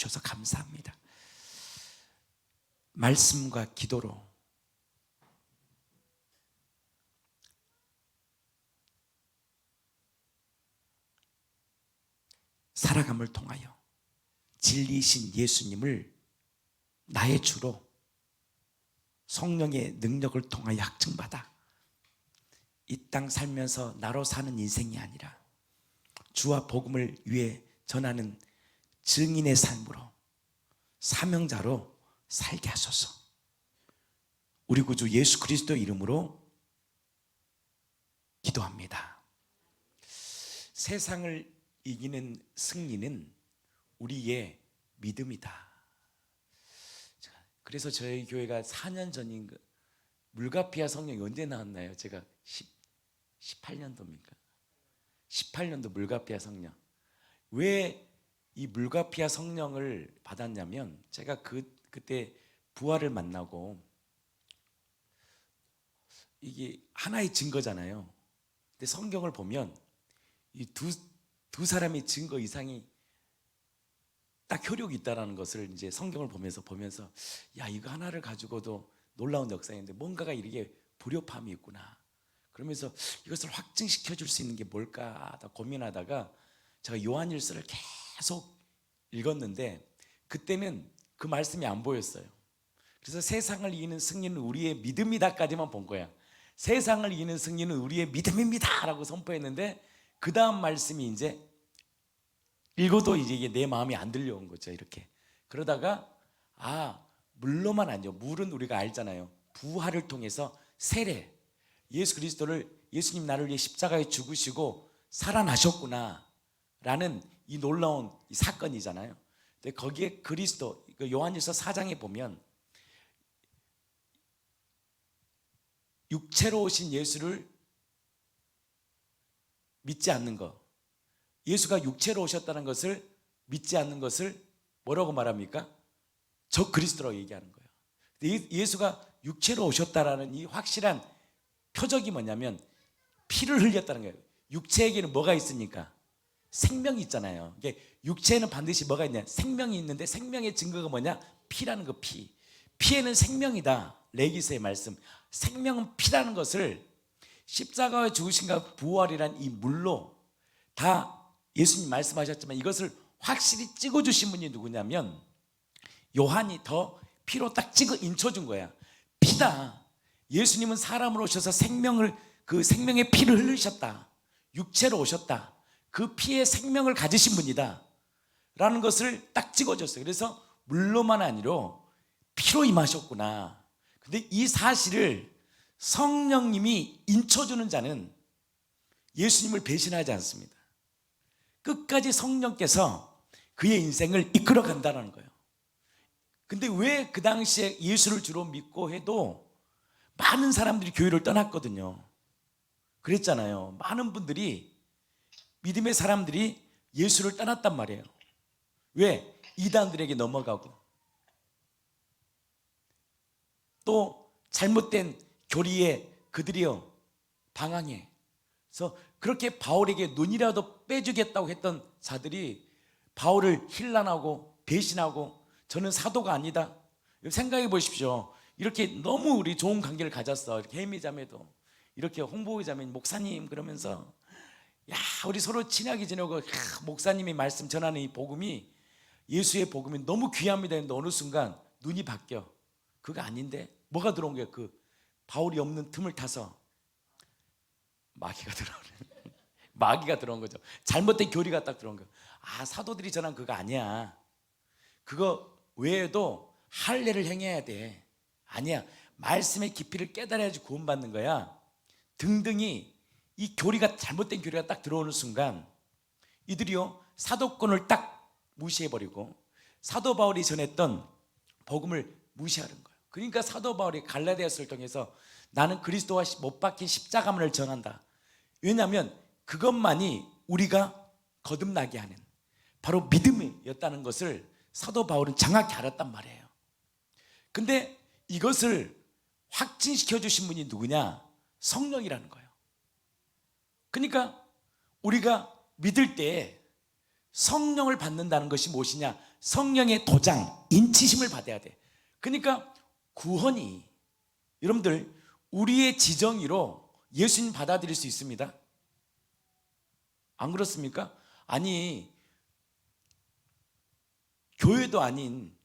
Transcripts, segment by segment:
주셔서 감사합니다. 말씀과 기도로 살아감을 통하여 진리이신 예수님을 나의 주로 성령의 능력을 통하여 확증받아 이 땅 살면서 나로 사는 인생이 아니라 주와 복음을 위해 전하는 증인의 삶으로 사명자로 살게 하소서. 우리 구주 예수 그리스도 이름으로 기도합니다. 세상을 이기는 승리는 우리의 믿음이다. 그래서 저희 교회가 4년 전인가 물가피아 성령이 언제 나왔나요? 제가 18년도입니까? 18년도 물가피아 성령. 왜 이 물가피아 성령을 받았냐면 제가 그때 부활을 만나고 이게 하나의 증거잖아요. 근데 성경을 보면 이 두 사람의 증거 이상이 딱 효력이 있다는 것을 이제 성경을 보면서 야, 이거 하나를 가지고도 놀라운 역사인데 뭔가가 이렇게 불협함이 있구나. 그러면서 이것을 확증시켜 줄 수 있는 게 뭘까 고민하다가 제가 요한일서를 계속 읽었는데 그때는 그 말씀이 안 보였어요. 그래서 세상을 이기는 승리는 우리의 믿음이다까지만 본 거야. 세상을 이기는 승리는 우리의 믿음입니다 라고 선포했는데 그 다음 말씀이 이제 읽어도 이제 이게 내 마음이 안 들려온 거죠. 이렇게 그러다가 물로만 아니죠. 물은 우리가 알잖아요. 부활을 통해서 세례, 예수 그리스도를 예수님 나를 위해 십자가에 죽으시고 살아나셨구나 라는 이 놀라운 이 사건이잖아요. 근데 거기에 그리스도 요한일서 4장에 보면 육체로 오신 예수를 믿지 않는 것, 예수가 육체로 오셨다는 것을 믿지 않는 것을 뭐라고 말합니까? 적 그리스도라고 얘기하는 거예요. 근데 예수가 육체로 오셨다라는 이 확실한 표적이 뭐냐면 피를 흘렸다는 거예요. 육체에게는 뭐가 있습니까? 생명이 있잖아요. 육체에는 반드시 뭐가 있냐? 생명이 있는데 생명의 증거가 뭐냐? 피라는 거. 피에는 생명이다. 레기스의 말씀. 생명은 피라는 것을 십자가에 죽으신가 부활이란 이 물로 다 예수님 말씀하셨지만 이것을 확실히 찍어주신 분이 누구냐면 요한이 더 피로 딱 찍어 인쳐준 거야. 피다. 예수님은 사람으로 오셔서 그 생명의 피를 흘리셨다. 육체로 오셨다. 그 피의 생명을 가지신 분이다 라는 것을 딱 찍어줬어요. 그래서 물로만 아니라 피로 임하셨구나. 근데 이 사실을 성령님이 인쳐주는 자는 예수님을 배신하지 않습니다. 끝까지 성령께서 그의 인생을 이끌어 간다는 거예요. 근데 왜 그 당시에 예수를 주로 믿고 해도 많은 사람들이 교회를 떠났거든요. 그랬잖아요. 많은 분들이 믿음의 사람들이 예수를 떠났단 말이에요. 왜? 이단들에게 넘어가고 또 잘못된 교리에 그들이요 방황해. 그래서 그렇게 바울에게 눈이라도 빼주겠다고 했던 자들이 바울을 힐난하고 배신하고 저는 사도가 아니다. 생각해 보십시오. 이렇게 너무 우리 좋은 관계를 가졌어. 이렇게 혜미 자매도 이렇게 홍보의 자매 목사님 그러면서 야 우리 서로 친하게 지내고 목사님이 말씀 전하는 이 복음이 예수의 복음이 너무 귀합니다 했는데 어느 순간 눈이 바뀌어. 그거 아닌데 뭐가 들어온 거야? 그 바울이 없는 틈을 타서 마귀가 들어온 거죠. 잘못된 교리가 딱 들어온 거야. 사도들이 전한 그거 아니야. 그거 외에도 할례를 행해야 돼. 아니야. 말씀의 깊이를 깨달아야지 구원받는 거야. 등등이 이 교리가 잘못된 교리가 딱 들어오는 순간 이들이요 사도권을 딱 무시해버리고 사도 바울이 전했던 복음을 무시하는 거예요. 그러니까 사도 바울이 갈라디아서를 통해서 나는 그리스도와 못 박힌 십자가만을 전한다. 왜냐하면 그것만이 우리가 거듭나게 하는 바로 믿음이었다는 것을 사도 바울은 정확히 알았단 말이에요. 근데 이것을 확증시켜 주신 분이 누구냐? 성령이라는 거예요. 그러니까 우리가 믿을 때 성령을 받는다는 것이 무엇이냐? 성령의 도장, 인치심을 받아야 돼. 그러니까 구원이 여러분들 우리의 지정의로 예수님 받아들일 수 있습니다. 안 그렇습니까? 아니, 교회도 아닌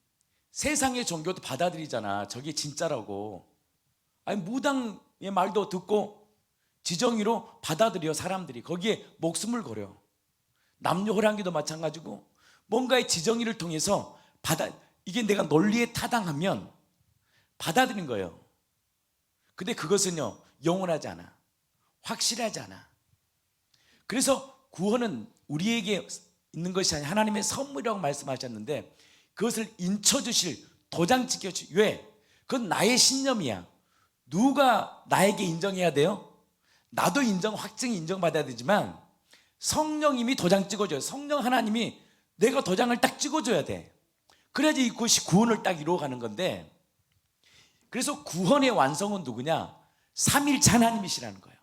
세상의 종교도 받아들이잖아. 저게 진짜라고. 아니, 무당의 말도 듣고 지정의로 받아들여. 사람들이 거기에 목숨을 걸어. 남녀 호랑이도 마찬가지고 뭔가의 지정의를 통해서 이게 내가 논리에 타당하면 받아들인 거예요. 근데 그것은요, 영원하지 않아. 확실하지 않아. 그래서 구원은 우리에게 있는 것이 아니라 하나님의 선물이라고 말씀하셨는데, 그것을 인쳐주실, 도장 찍혀주실. 왜? 그건 나의 신념이야. 누가 나에게 인정해야 돼요? 나도 확증이 인정받아야 되지만 성령님이 도장 찍어줘요. 성령 하나님이 내가 도장을 딱 찍어줘야 돼. 그래야지 이것이 구원을 딱 이루어가는 건데, 그래서 구원의 완성은 누구냐? 삼위일체 하나님이시라는 거예요.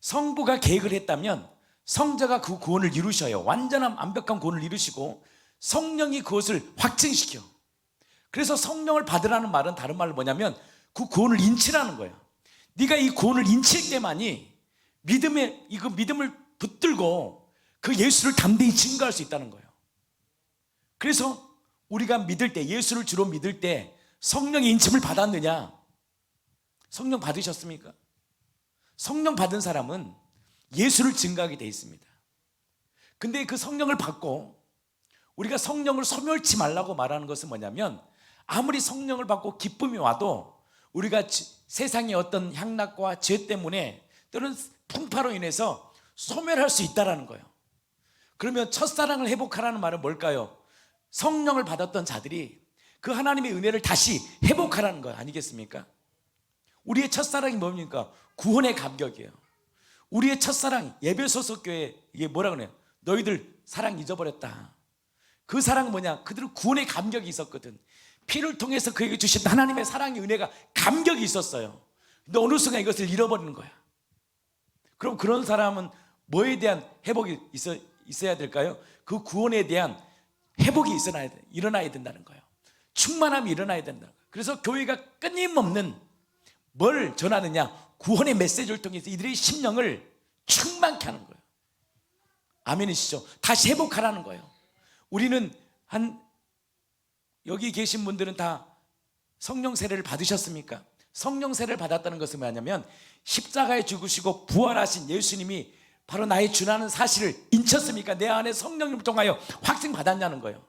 성부가 계획을 했다면 성자가 그 구원을 이루셔요. 완전한 완벽한 구원을 이루시고 성령이 그것을 확증시켜. 그래서 성령을 받으라는 말은 다른 말로 뭐냐면 그 구원을 인치라는 거예요. 네가 이 구원을 인칠 때만이 믿음을 붙들고 그 예수를 담대히 증거할 수 있다는 거예요. 그래서 우리가 믿을 때, 예수를 주로 믿을 때 성령의 인침을 받았느냐? 성령 받으셨습니까? 성령 받은 사람은 예수를 증거하게 돼 있습니다. 근데 그 성령을 받고 우리가 성령을 소멸치 말라고 말하는 것은 뭐냐면, 아무리 성령을 받고 기쁨이 와도 우리가 세상의 어떤 향락과 죄 때문에 또는 풍파로 인해서 소멸할 수 있다는 거예요. 그러면 첫사랑을 회복하라는 말은 뭘까요? 성령을 받았던 자들이 그 하나님의 은혜를 다시 회복하라는 거 아니겠습니까? 우리의 첫사랑이 뭡니까? 구원의 감격이에요. 우리의 첫사랑, 에베소서 교회, 이게 뭐라 그래요? 너희들 사랑 잊어버렸다. 그 사랑은 뭐냐? 그들은 구원의 감격이 있었거든. 피를 통해서 그에게 주신 하나님의 사랑의 은혜가, 감격이 있었어요. 근데 어느 순간 이것을 잃어버리는 거야. 그럼 그런 사람은 뭐에 대한 회복이 있어야 될까요? 그 구원에 대한 회복이 일어나야 된다는 거예요. 충만함이 일어나야 된다는 거예요. 그래서 교회가 끊임없는 뭘 전하느냐? 구원의 메시지를 통해서 이들의 심령을 충만케 하는 거예요. 아멘이시죠? 다시 회복하라는 거예요. 우리는 여기 계신 분들은 다 성령 세례를 받으셨습니까? 성령 세례를 받았다는 것은 뭐냐면 십자가에 죽으시고 부활하신 예수님이 바로 나의 주라는 사실을 인쳤습니까? 내 안에 성령님을 통하여 확증받았냐는 거예요.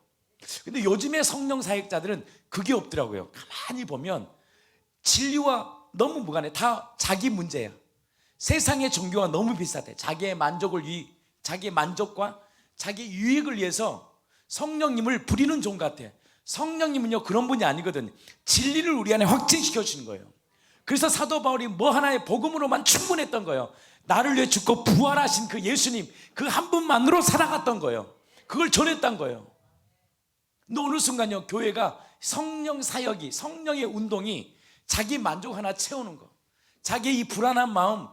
근데 요즘의 성령 사역자들은 그게 없더라고요. 가만히 보면 진리와 너무 무관해. 다 자기 문제야. 세상의 종교와 너무 비슷해. 자기의 만족과 자기 유익을 위해서 성령님을 부리는 종 같아. 성령님은요, 그런 분이 아니거든. 진리를 우리 안에 확증시켜 주는 거예요. 그래서 사도 바울이 뭐 하나의 복음으로만 충분했던 거예요. 나를 위해 죽고 부활하신 그 예수님, 그 한 분만으로 살아갔던 거예요. 그걸 전했던 거예요. 근데 어느 순간요, 교회가 성령 사역이, 성령의 운동이 자기 만족 하나 채우는 거, 자기의 이 불안한 마음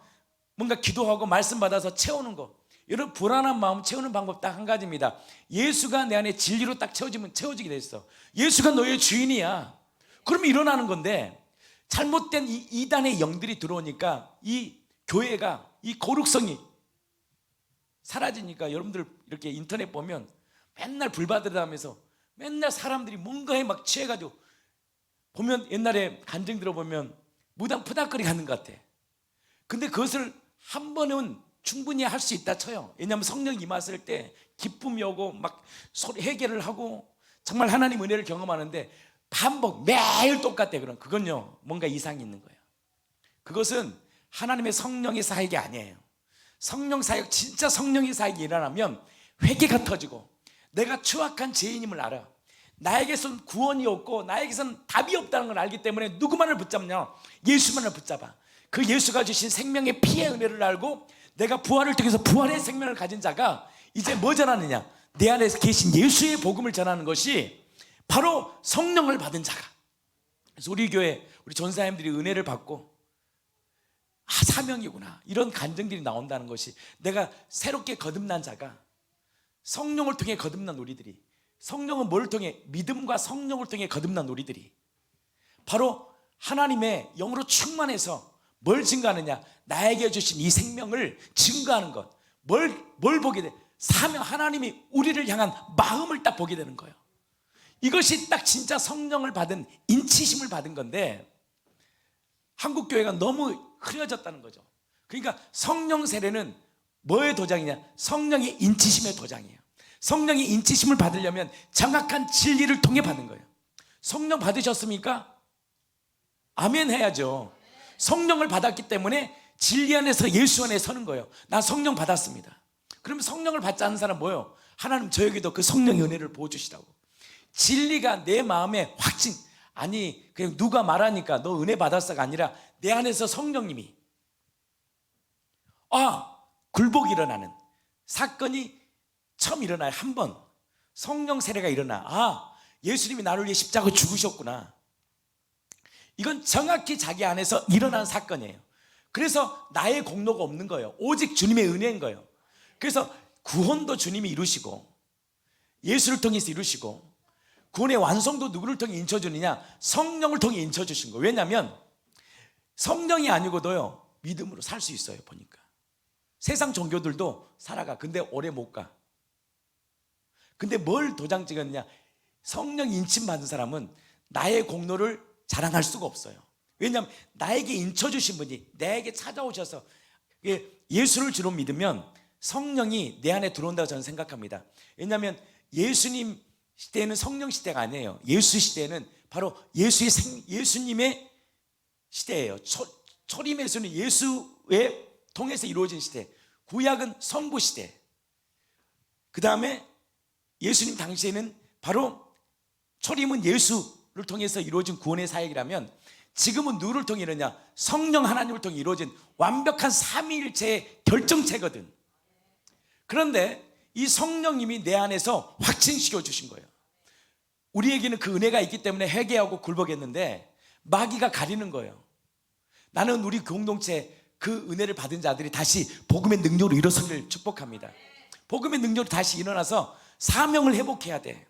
뭔가 기도하고 말씀 받아서 채우는 거. 여러분, 불안한 마음 채우는 방법 딱 한 가지입니다. 예수가 내 안에 진리로 딱 채워지게 돼 있어. 예수가 너의 주인이야. 그러면 일어나는 건데, 잘못된 이 이단의 영들이 들어오니까 이 교회가, 이 거룩성이 사라지니까, 여러분들 이렇게 인터넷 보면 맨날 불받으라면서 맨날 사람들이 뭔가에 막 취해가지고, 보면 옛날에 간증 들어보면 무당 푸닥거리 가는 것 같아. 근데 그것을 한 번은 충분히 할 수 있다 쳐요. 왜냐하면 성령 임했을 때 기쁨이 오고 막 회개를 하고 정말 하나님 은혜를 경험하는데, 반복 매일 똑같아. 그럼 그건요, 뭔가 이상이 있는 거예요. 그것은 하나님의 성령의 사역이 아니에요. 성령 사역, 진짜 성령의 사역이 일어나면 회개가 터지고 내가 추악한 죄인임을 알아. 나에게선 구원이 없고 나에게선 답이 없다는 걸 알기 때문에 누구만을 붙잡냐? 예수만을 붙잡아. 그 예수가 주신 생명의 피의 은혜를 알고 내가 부활을 통해서 부활의 생명을 가진 자가 이제 뭐 전하느냐? 내 안에서 계신 예수의 복음을 전하는 것이 바로 성령을 받은 자가. 그래서 우리 교회, 우리 전사님들이 은혜를 받고 사명이구나, 이런 간증들이 나온다는 것이, 내가 새롭게 거듭난 자가, 성령을 통해 거듭난 우리들이 성령은 뭘 통해? 믿음과 성령을 통해 거듭난 우리들이 바로 하나님의 영으로 충만해서 뭘 증거하느냐? 나에게 주신 이 생명을 증거하는 것. 뭘 보게 돼? 사명, 하나님이 우리를 향한 마음을 딱 보게 되는 거예요. 이것이 딱 진짜 성령을 받은, 인치심을 받은 건데 한국 교회가 너무 흐려졌다는 거죠. 그러니까 성령 세례는 뭐의 도장이냐? 성령의 인치심의 도장이에요. 성령의 인치심을 받으려면 정확한 진리를 통해 받는 거예요. 성령 받으셨습니까? 아멘 해야죠. 성령을 받았기 때문에 진리 안에서 예수 안에 서는 거예요. 난 성령 받았습니다. 그러면 성령을 받지 않은 사람 뭐예요? 하나님 저에게도 그 성령의 은혜를 부어주시라고. 진리가 내 마음에 확증, 아니 그냥 누가 말하니까 너 은혜 받았어가 아니라 내 안에서 성령님이 굴복이 일어나는 사건이 처음 일어나요. 한 번 성령 세례가 일어나. 예수님이 나를 위해 십자가에 죽으셨구나. 이건 정확히 자기 안에서 일어난 사건이에요. 그래서 나의 공로가 없는 거예요. 오직 주님의 은혜인 거예요. 그래서 구원도 주님이 이루시고 예수를 통해서 이루시고 구원의 완성도 누구를 통해 인쳐주느냐? 성령을 통해 인쳐주신 거예요. 왜냐하면 성령이 아니고도요 믿음으로 살 수 있어요. 보니까 세상 종교들도 살아가. 근데 오래 못 가. 근데 뭘 도장 찍었냐? 성령 인침 받은 사람은 나의 공로를 자랑할 수가 없어요. 왜냐하면 나에게 인쳐주신 분이 나에게 찾아오셔서, 예수를 주로 믿으면 성령이 내 안에 들어온다고 저는 생각합니다. 왜냐하면 예수님 시대에는 성령 시대가 아니에요. 예수 시대는 바로 예수님의 시대예요. 초림 예수는 예수의 통해서 이루어진 시대. 구약은 성부 시대. 그 다음에 예수님 당시에는 바로 초림은 예수를 통해서 이루어진 구원의 사역이라면 지금은 누구를 통해 이루냐? 성령 하나님을 통해 이루어진 완벽한 삼위일체의 결정체거든. 그런데 이 성령님이 내 안에서 확증시켜 주신 거예요. 우리에게는 그 은혜가 있기 때문에 회개하고 굴복했는데 마귀가 가리는 거예요. 나는 우리 공동체 그 은혜를 받은 자들이 다시 복음의 능력으로 일어서기를 축복합니다. 복음의 능력으로 다시 일어나서 사명을 회복해야 돼.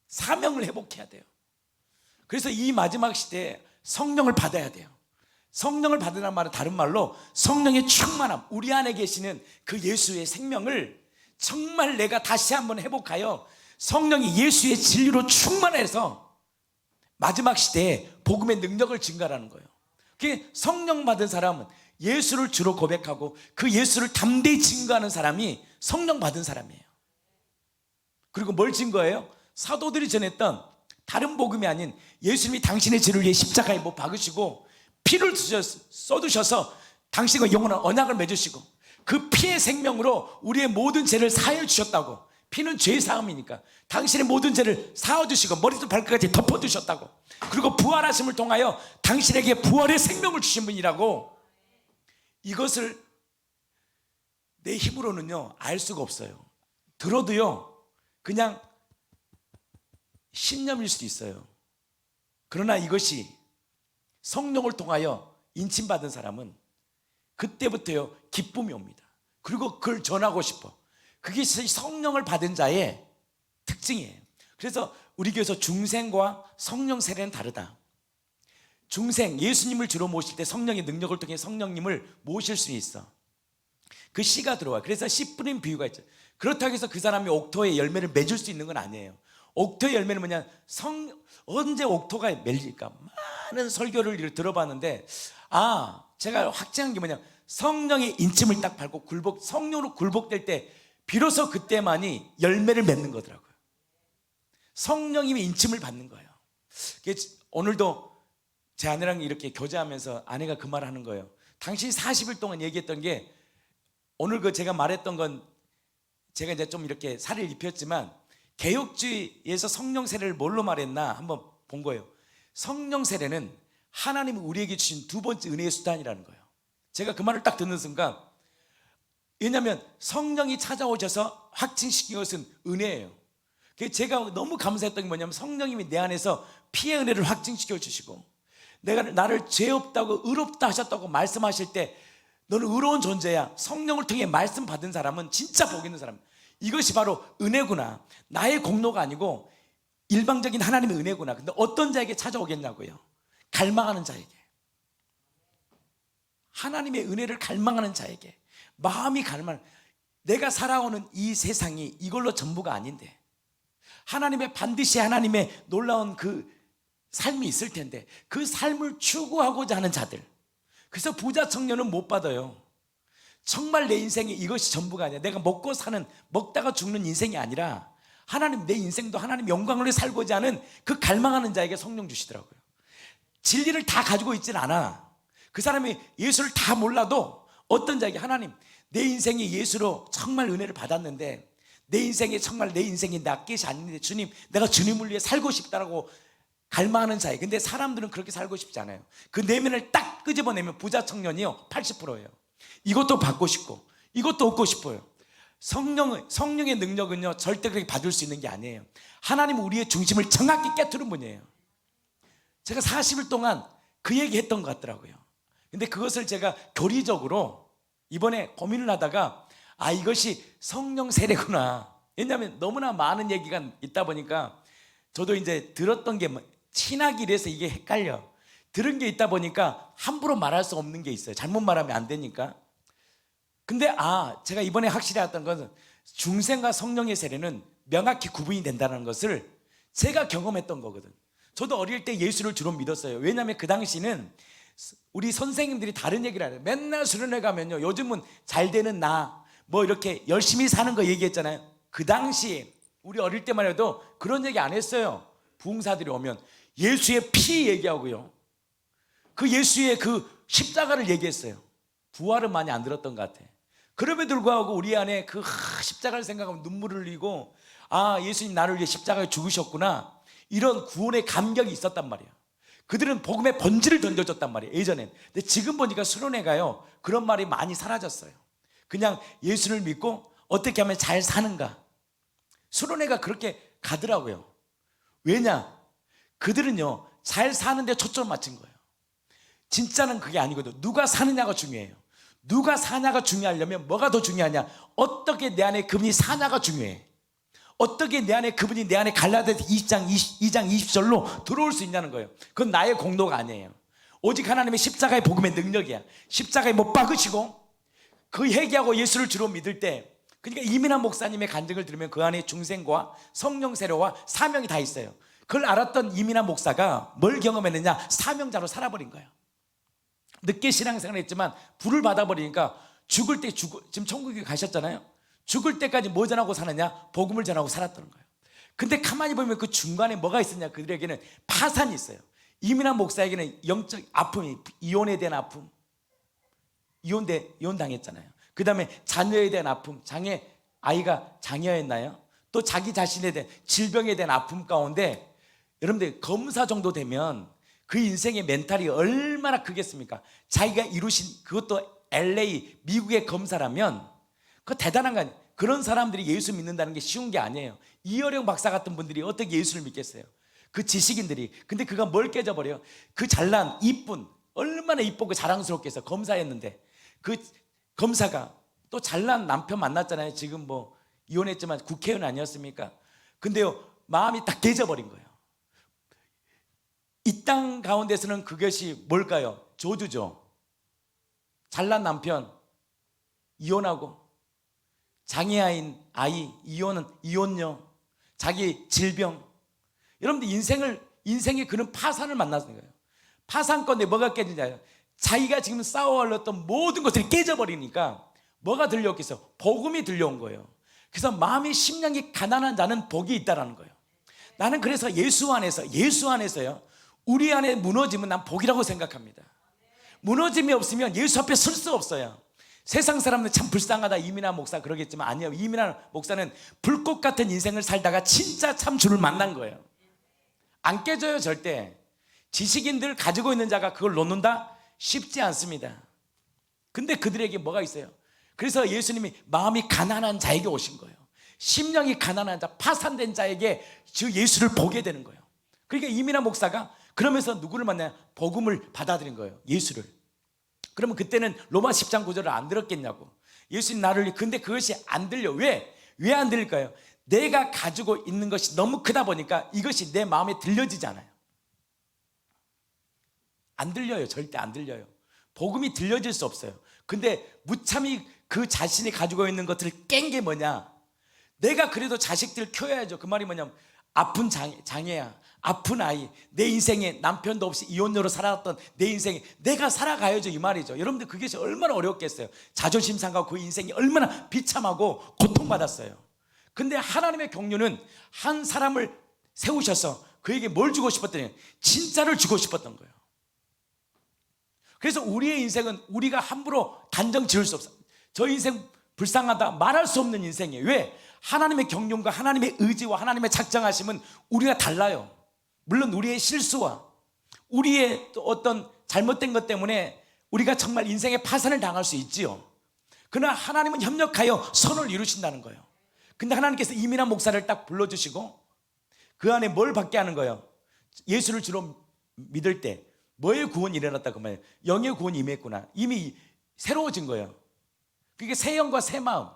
사명을 회복해야 돼요. 그래서 이 마지막 시대에 성령을 받아야 돼요. 성령을 받으란 말은 다른 말로 성령의 충만함, 우리 안에 계시는 그 예수의 생명을 정말 내가 다시 한번 회복하여 성령이 예수의 진리로 충만해서 마지막 시대에 복음의 능력을 증가하는 거예요. 그게 성령 받은 사람은 예수를 주로 고백하고 그 예수를 담대히 증거하는 사람이 성령 받은 사람이에요. 그리고 뭘 증거해요? 사도들이 전했던 다른 복음이 아닌 예수님이 당신의 죄를 위해 십자가에 못 박으시고 피를 쏟으셔서 당신과 영원한 언약을 맺으시고 그 피의 생명으로 우리의 모든 죄를 사하여 주셨다고. 피는 죄 사함이니까 당신의 모든 죄를 사하주시고 머리부터 발끝까지 덮어주셨다고. 그리고 부활하심을 통하여 당신에게 부활의 생명을 주신 분이라고. 이것을 내 힘으로는요 알 수가 없어요. 들어도요 그냥 신념일 수도 있어요. 그러나 이것이 성령을 통하여 인침받은 사람은 그때부터요 기쁨이 옵니다. 그리고 그걸 전하고 싶어. 그게 성령을 받은 자의 특징이에요. 그래서 우리 교회에서 중생과 성령 세례는 다르다. 중생, 예수님을 주로 모실 때 성령의 능력을 통해 성령님을 모실 수 있어. 그 씨가 들어와. 그래서 씨 뿌린 비유가 있죠. 그렇다고 해서 그 사람이 옥토의 열매를 맺을 수 있는 건 아니에요. 옥토의 열매는 뭐냐? 언제 옥토가 맺릴까? 많은 설교를 들어봤는데 제가 확증한 게 뭐냐? 성령의 인침을 딱 밟고 성령으로 굴복될 때 비로소 그때만이 열매를 맺는 거더라고요. 성령님의 인침을 받는 거예요. 오늘도 제 아내랑 이렇게 교제하면서 아내가 그 말을 하는 거예요. 당신이 40일 동안 얘기했던 게 오늘 제가 말했던 건 제가 이제 좀 이렇게 살을 입혔지만 개혁주의에서 성령 세례를 뭘로 말했나 한번 본 거예요. 성령 세례는 하나님이 우리에게 주신 두 번째 은혜의 수단이라는 거예요. 제가 그 말을 딱 듣는 순간, 왜냐하면 성령이 찾아오셔서 확증시킨 것은 은혜예요. 제가 너무 감사했던 게 뭐냐면 성령님이 내 안에서 피의 은혜를 확증시켜 주시고 나를 죄 없다고 의롭다 하셨다고 말씀하실 때 너는 의로운 존재야. 성령을 통해 말씀 받은 사람은 진짜 복 있는 사람. 이것이 바로 은혜구나. 나의 공로가 아니고 일방적인 하나님의 은혜구나. 근데 어떤 자에게 찾아오겠냐고요? 갈망하는 자에게. 하나님의 은혜를 갈망하는 자에게. 마음이 내가 살아오는 이 세상이 이걸로 전부가 아닌데, 반드시 하나님의 놀라운 그 삶이 있을 텐데, 그 삶을 추구하고자 하는 자들. 그래서 부자 청년은 못 받아요. 정말 내 인생에 이것이 전부가 아니야. 내가 먹다가 죽는 인생이 아니라 내 인생도 하나님 영광을 위해 살고자 하는 그 갈망하는 자에게 성령 주시더라고요. 진리를 다 가지고 있진 않아. 그 사람이 예수를 다 몰라도 어떤 자에게 내 인생이 예수로 정말 은혜를 받았는데, 내 인생이 내 것이 아닌데 주님, 내가 주님을 위해 살고 싶다라고 갈망하는 자에. 근데 사람들은 그렇게 살고 싶지 않아요. 그 내면을 딱 끄집어내면 부자 청년이요 80%예요. 이것도 받고 싶고 이것도 얻고 싶어요. 성령의 능력은요 절대 그렇게 받을 수 있는 게 아니에요. 하나님은 우리의 중심을 정확히 깨트린 분이에요. 제가 40일 동안 그 얘기 했던 것 같더라고요. 근데 그것을 제가 교리적으로 이번에 고민을 하다가 이것이 성령 세례구나. 왜냐하면 너무나 많은 얘기가 있다 보니까 저도 이제 들었던 게 친하기라서 이게 헷갈려. 들은 게 있다 보니까 함부로 말할 수 없는 게 있어요. 잘못 말하면 안 되니까. 근데 제가 이번에 확실히 알았던 것은 중생과 성령의 세례는 명확히 구분이 된다는 것을 제가 경험했던 거거든. 저도 어릴 때 예수를 주로 믿었어요. 왜냐하면 그 당시는 우리 선생님들이 다른 얘기를 해요. 맨날 수련회 가면요, 요즘은 잘 되는 이렇게 열심히 사는 거 얘기했잖아요. 그 당시 우리 어릴 때만 해도 그런 얘기 안 했어요. 부흥사들이 오면 예수의 피 얘기하고요, 그 예수의 그 십자가를 얘기했어요. 부활은 많이 안 들었던 것 같아. 그럼에도 불구하고 우리 안에 그 십자가를 생각하면 눈물을 흘리고, 예수님 나를 위해 십자가에 죽으셨구나, 이런 구원의 감격이 있었단 말이에요. 그들은 복음의 번지를 던져줬단 말이에요, 예전엔. 근데 지금 보니까 수련회 가요, 그런 말이 많이 사라졌어요. 그냥 예수를 믿고 어떻게 하면 잘 사는가, 수련회가 그렇게 가더라고요. 왜냐? 그들은요 잘 사는데 초점을 맞춘 거예요. 진짜는 그게 아니거든요. 누가 사느냐가 중요해요. 누가 사냐가 중요하려면 뭐가 더 중요하냐? 어떻게 내 안에 그분이 사냐가 중요해. 어떻게 그분이 내 안에 갈라디아서 2장 20절로 들어올 수 있냐는 거예요. 그건 나의 공로가 아니에요. 오직 하나님의 십자가의 복음의 능력이야. 십자가에 못 박으시고 그 회개하고 예수를 주로 믿을 때, 그러니까 이민환 목사님의 간증을 들으면 그 안에 중생과 성령 세례와 사명이 다 있어요. 그걸 알았던 이민환 목사가 뭘 경험했느냐? 사명자로 살아버린 거예요. 늦게 신앙생활을 했지만 불을 받아버리니까 지금 천국에 가셨잖아요. 죽을 때까지 뭐 전하고 사느냐? 복음을 전하고 살았다는 거예요. 근데 가만히 보면 그 중간에 뭐가 있었냐? 그들에게는 파산이 있어요. 이민환 목사에게는 영적 아픔이, 이혼에 대한 아픔, 이혼 당했잖아요. 그 다음에 자녀에 대한 아픔, 아이가 장애였나요? 또 자기 자신에 대한 질병에 대한 아픔 가운데, 여러분들 검사 정도 되면 그 인생의 멘탈이 얼마나 크겠습니까? 자기가 이루신, 그것도 LA 미국의 검사라면 그거 대단한 거 아니에요. 그런 사람들이 예수 믿는다는 게 쉬운 게 아니에요. 이어령 박사 같은 분들이 어떻게 예수를 믿겠어요? 그 지식인들이. 근데 그가 뭘 깨져버려요? 그 잘난 이쁜, 얼마나 이쁘고 자랑스럽게 해서 검사였는데, 그 검사가 또 잘난 남편 만났잖아요. 지금 이혼했지만 국회의원 아니었습니까? 근데요 마음이 딱 깨져버린 거예요. 이 땅 가운데서는 그것이 뭘까요? 저주죠. 잘난 남편 이혼하고, 장애아인 아이 이혼녀, 자기 질병. 여러분들 인생에 그런 파산을 만나는 거예요. 파산 건데 뭐가 깨지냐요? 자기가 지금 쌓아올렸던 모든 것들이 깨져버리니까 뭐가 들려오겠어요? 복음이 들려온 거예요. 그래서 마음이 심령이 가난한 자는 복이 있다라는 거예요. 나는 그래서 예수 안에서요, 우리 안에 무너지면 난 복이라고 생각합니다. 무너짐이 없으면 예수 앞에 설 수 없어요. 세상 사람들 참 불쌍하다, 이민환 목사 그러겠지만 아니에요. 이민환 목사는 불꽃 같은 인생을 살다가 진짜 참 주를 만난 거예요. 안 깨져요 절대. 지식인들 가지고 있는 자가 그걸 놓는다? 쉽지 않습니다. 근데 그들에게 뭐가 있어요? 그래서 예수님이 마음이 가난한 자에게 오신 거예요. 심령이 가난한 자, 파산된 자에게 주 예수를 보게 되는 거예요. 그러니까 이민환 목사가 그러면서 누구를 만나냐? 복음을 받아들인 거예요, 예수를. 그러면 그때는 로마 10장 9절을 안 들었겠냐고. 예수님 나를, 근데 그것이 안 들려. 왜? 왜 안 들릴까요? 내가 가지고 있는 것이 너무 크다 보니까 이것이 내 마음에 들려지지 않아요. 안 들려요. 절대 안 들려요. 복음이 들려질 수 없어요. 근데 무참히 그 자신이 가지고 있는 것들을 깬 게 뭐냐? 내가 그래도 자식들 키워야죠. 그 말이 뭐냐면 아픈 장애야, 아픈 아이, 내 인생에 남편도 없이 이혼녀로 살아왔던 내 인생에 내가 살아가야죠, 이 말이죠. 여러분들 그게 얼마나 어렵겠어요. 자존심 상하고 그 인생이 얼마나 비참하고 고통받았어요. 근데 하나님의 경륜은 한 사람을 세우셔서 그에게 뭘 주고 싶었더니 진짜를 주고 싶었던 거예요. 그래서 우리의 인생은 우리가 함부로 단정 지을 수 없어요. 저 인생 불쌍하다 말할 수 없는 인생이에요. 왜? 하나님의 경륜과 하나님의 의지와 하나님의 작정하심은 우리가 달라요. 물론 우리의 실수와 우리의 어떤 잘못된 것 때문에 우리가 정말 인생의 파산을 당할 수 있지요. 그러나 하나님은 협력하여 선을 이루신다는 거예요. 근데 하나님께서 이민환 목사를 딱 불러주시고 그 안에 뭘 받게 하는 거예요? 예수를 주로 믿을 때 뭐의 구원이 일어났다 그 말이에요. 영의 구원이 임했구나. 이미 새로워진 거예요. 그게 새 영과 새 마음.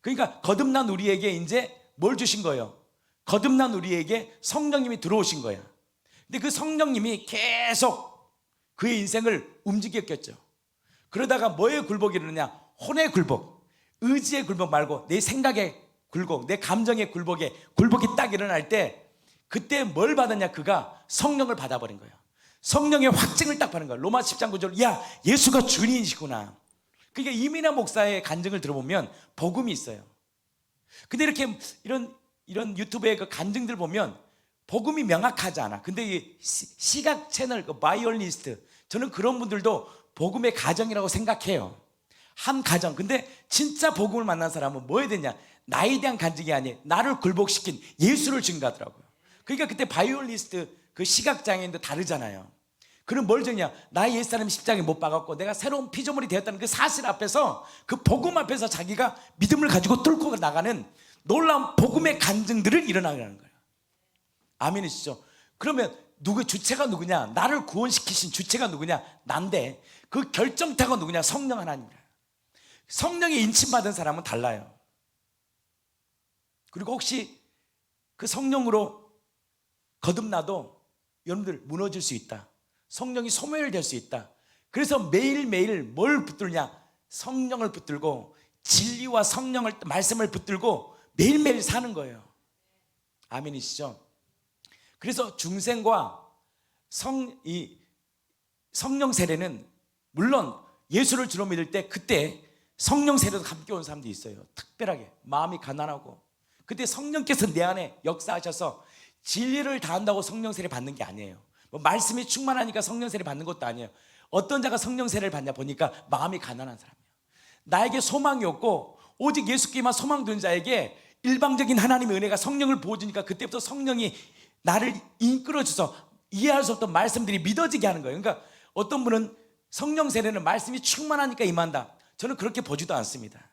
그러니까 거듭난 우리에게 이제 뭘 주신 거예요? 거듭난 우리에게 성령님이 들어오신 거예요. 근데 그 성령님이 계속 그의 인생을 움직였겠죠. 그러다가 뭐의 굴복이 일어나냐? 혼의 굴복, 의지의 굴복 말고 내 생각의 굴복, 내 감정의 굴복이 딱 일어날 때 그때 뭘 받았냐? 그가 성령을 받아버린 거예요. 성령의 확증을 딱 받는 거예요. 로마 10장 9절, 야, 예수가 주인이시구나. 그러니까 이민환 목사의 간증을 들어보면 복음이 있어요. 근데 이렇게 이런 유튜브의 그 간증들 보면 복음이 명확하지 않아. 근데 이 시각 채널, 그 바이올리스트, 저는 그런 분들도 복음의 가정이라고 생각해요. 한 가정. 근데 진짜 복음을 만난 사람은 뭐 해야 되냐? 나에 대한 간증이 아니에요. 나를 굴복시킨 예수를 증거하더라고요. 그러니까 그때 바이올리스트 그 시각장애인도 다르잖아요. 그럼 뭘 정냐? 나의 옛사람이 십자가에 못 박았고 내가 새로운 피조물이 되었다는 그 사실 앞에서, 그 복음 앞에서 자기가 믿음을 가지고 뚫고 나가는 놀라운 복음의 간증들을 일어나는 거예요. 아멘이시죠? 그러면 주체가 누구냐? 나를 구원시키신 주체가 누구냐? 난데 그 결정타가 누구냐? 성령 하나님이에요. 성령의 인침받은 사람은 달라요. 그리고 혹시 그 성령으로 거듭나도 여러분들 무너질 수 있다. 성령이 소멸될 수 있다. 그래서 매일매일 뭘 붙들냐? 성령을 붙들고 진리와 말씀을 붙들고 매일매일 사는 거예요. 아멘이시죠? 그래서 중생과 성령 세례는 물론 예수를 주로 믿을 때 그때 성령 세례도 함께 온 사람도 있어요. 특별하게 마음이 가난하고 그때 성령께서 내 안에 역사하셔서 진리를 다한다고 성령 세례 받는 게 아니에요. 뭐 말씀이 충만하니까 성령 세례 받는 것도 아니에요. 어떤 자가 성령 세례를 받냐 보니까 마음이 가난한 사람이에요. 나에게 소망이 없고 오직 예수께만 소망 둔 자에게 일방적인 하나님의 은혜가 성령을 부어주니까 그때부터 성령이 나를 이끌어줘서 이해할 수 없던 말씀들이 믿어지게 하는 거예요. 그러니까 어떤 분은 성령 세례는 말씀이 충만하니까 임한다. 저는 그렇게 보지도 않습니다.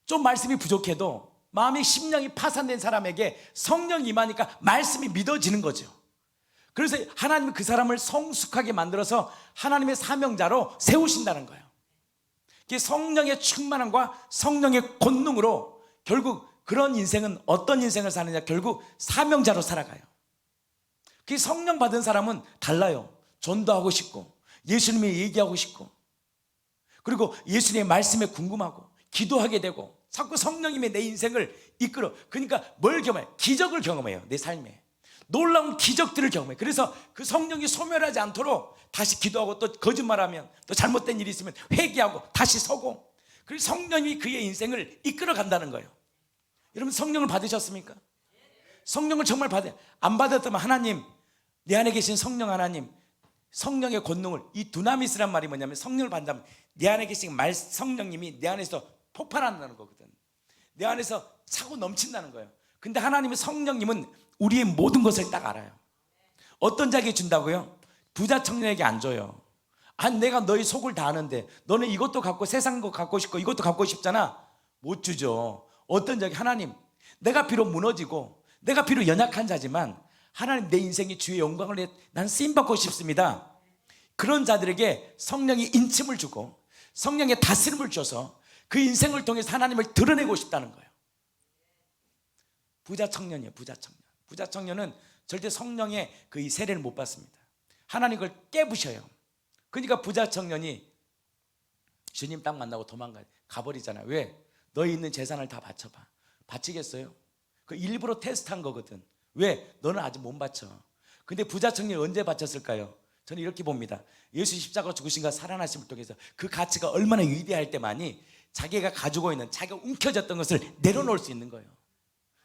좀 말씀이 부족해도 마음의 심령이 파산된 사람에게 성령이 임하니까 말씀이 믿어지는 거죠. 그래서 하나님은 그 사람을 성숙하게 만들어서 하나님의 사명자로 세우신다는 거예요. 성령의 충만함과 성령의 권능으로 결국 그런 인생은 어떤 인생을 사느냐? 결국 사명자로 살아가요. 그 성령 받은 사람은 달라요. 전도하고 싶고 예수님의 얘기하고 싶고 그리고 예수님의 말씀에 궁금하고 기도하게 되고 자꾸 성령님의 내 인생을 이끌어. 그러니까 뭘 경험해요? 기적을 경험해요. 내 삶에 놀라운 기적들을 경험해요. 그래서 그 성령이 소멸하지 않도록 다시 기도하고 또 거짓말하면 또 잘못된 일이 있으면 회개하고 다시 서고, 그리고 성령이 그의 인생을 이끌어 간다는 거예요. 여러분 성령을 받으셨습니까? 성령을 정말 안 받았다면 하나님, 내 안에 계신 성령 하나님, 성령의 권능을, 이 두나미스란 말이 뭐냐면 성령을 받는다면 내 안에 계신 성령님이 내 안에서 폭발한다는 거거든. 내 안에서 차고 넘친다는 거예요. 근데 하나님의 성령님은 우리의 모든 것을 딱 알아요. 어떤 자에게 준다고요? 부자 청년에게 안 줘요. 아니 내가 너희 속을 다 아는데 너는 이것도 갖고 세상 거 갖고 싶고 이것도 갖고 싶잖아. 못 주죠. 어떤 자에게 하나님, 내가 비록 무너지고 내가 비록 연약한 자지만 하나님 내 인생이 주의 영광을 위해 난 쓰임받고 싶습니다. 그런 자들에게 성령이 인침을 주고 성령의 다스림을 줘서 그 인생을 통해서 하나님을 드러내고 싶다는 거예요. 부자 청년이에요. 부자 청년. 부자 청년은 절대 성령의 그 이 세례를 못 받습니다. 하나님 그걸 깨부셔요. 그러니까 부자 청년이 주님 딱 만나고 가버리잖아요. 왜? 너희 있는 재산을 다 바쳐봐. 바치겠어요? 그 일부러 테스트한 거거든. 왜? 너는 아직 못 바쳐. 근데 부자 청년이 언제 바쳤을까요? 저는 이렇게 봅니다. 예수 십자가 죽으신가 살아나심을 통해서 그 가치가 얼마나 위대할 때만이 자기가 가지고 있는, 자기가 움켜졌던 것을 내려놓을 수 있는 거예요.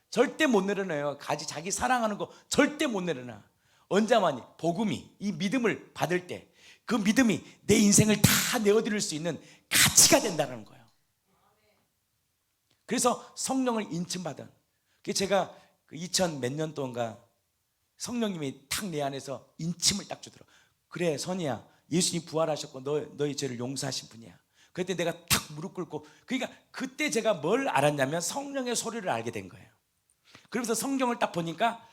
절대 못 내려놔요. 자기 사랑하는 거 절대 못 내려놔. 언제만이 복음이, 이 믿음을 받을 때 그 믿음이 내 인생을 다 내어드릴 수 있는 가치가 된다는 거예요. 그래서 성령을 인침받은, 제가 2000 몇 년 동안가 성령님이 탁 내 안에서 인침을 딱 주더라고요. 그래 선이야, 예수님 부활하셨고 너의 죄를 용서하신 분이야. 그때 내가 탁 무릎 꿇고, 그러니까 그때 제가 뭘 알았냐면 성령의 소리를 알게 된 거예요. 그러면서 성경을 딱 보니까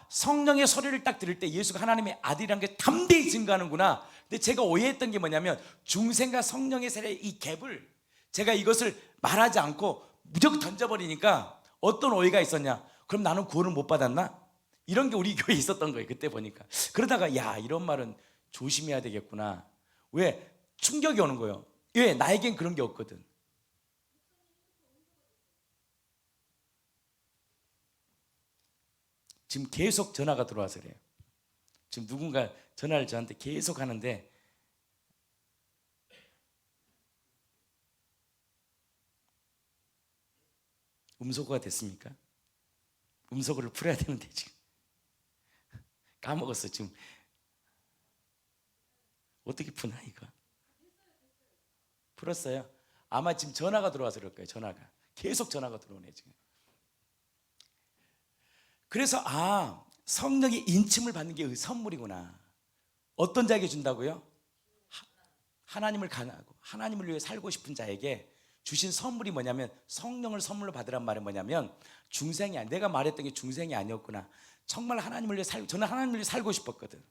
성령의 소리를 딱 들을 때 예수가 하나님의 아들이라는 게 담대히 증거하는구나. 근데 제가 오해했던 게 뭐냐면 중생과 성령의 세례 이 갭을, 제가 이것을 말하지 않고 무조건 던져버리니까 어떤 오해가 있었냐, 그럼 나는 구원을 못 받았나? 이런 게 우리 교회에 있었던 거예요. 그때 보니까. 그러다가 야, 이런 말은 조심해야 되겠구나. 왜? 충격이 오는 거예요. 왜? 나에겐 그런 게 없거든. 지금 계속 전화가 들어와서 그래요. 지금 누군가 전화를 저한테 계속 하는데, 음소거가 됐습니까? 음소거를 풀어야 되는데 지금 까먹었어. 지금 어떻게 푸나 이거? 풀었어요? 아마 지금 전화가 들어와서 그럴 거예요. 전화가 계속 전화가 들어오네 지금. 그래서 성령의 인침을 받는 게 선물이구나. 어떤 자에게 준다고요? 하나님을 간하고 하나님을 위해 살고 싶은 자에게 주신 선물이 뭐냐면, 성령을 선물로 받으란 말은 뭐냐면 중생이 아니, 내가 말했던 게 중생이 아니었구나. 정말 하나님을 위해 저는 하나님을 위해 살고 싶었거든.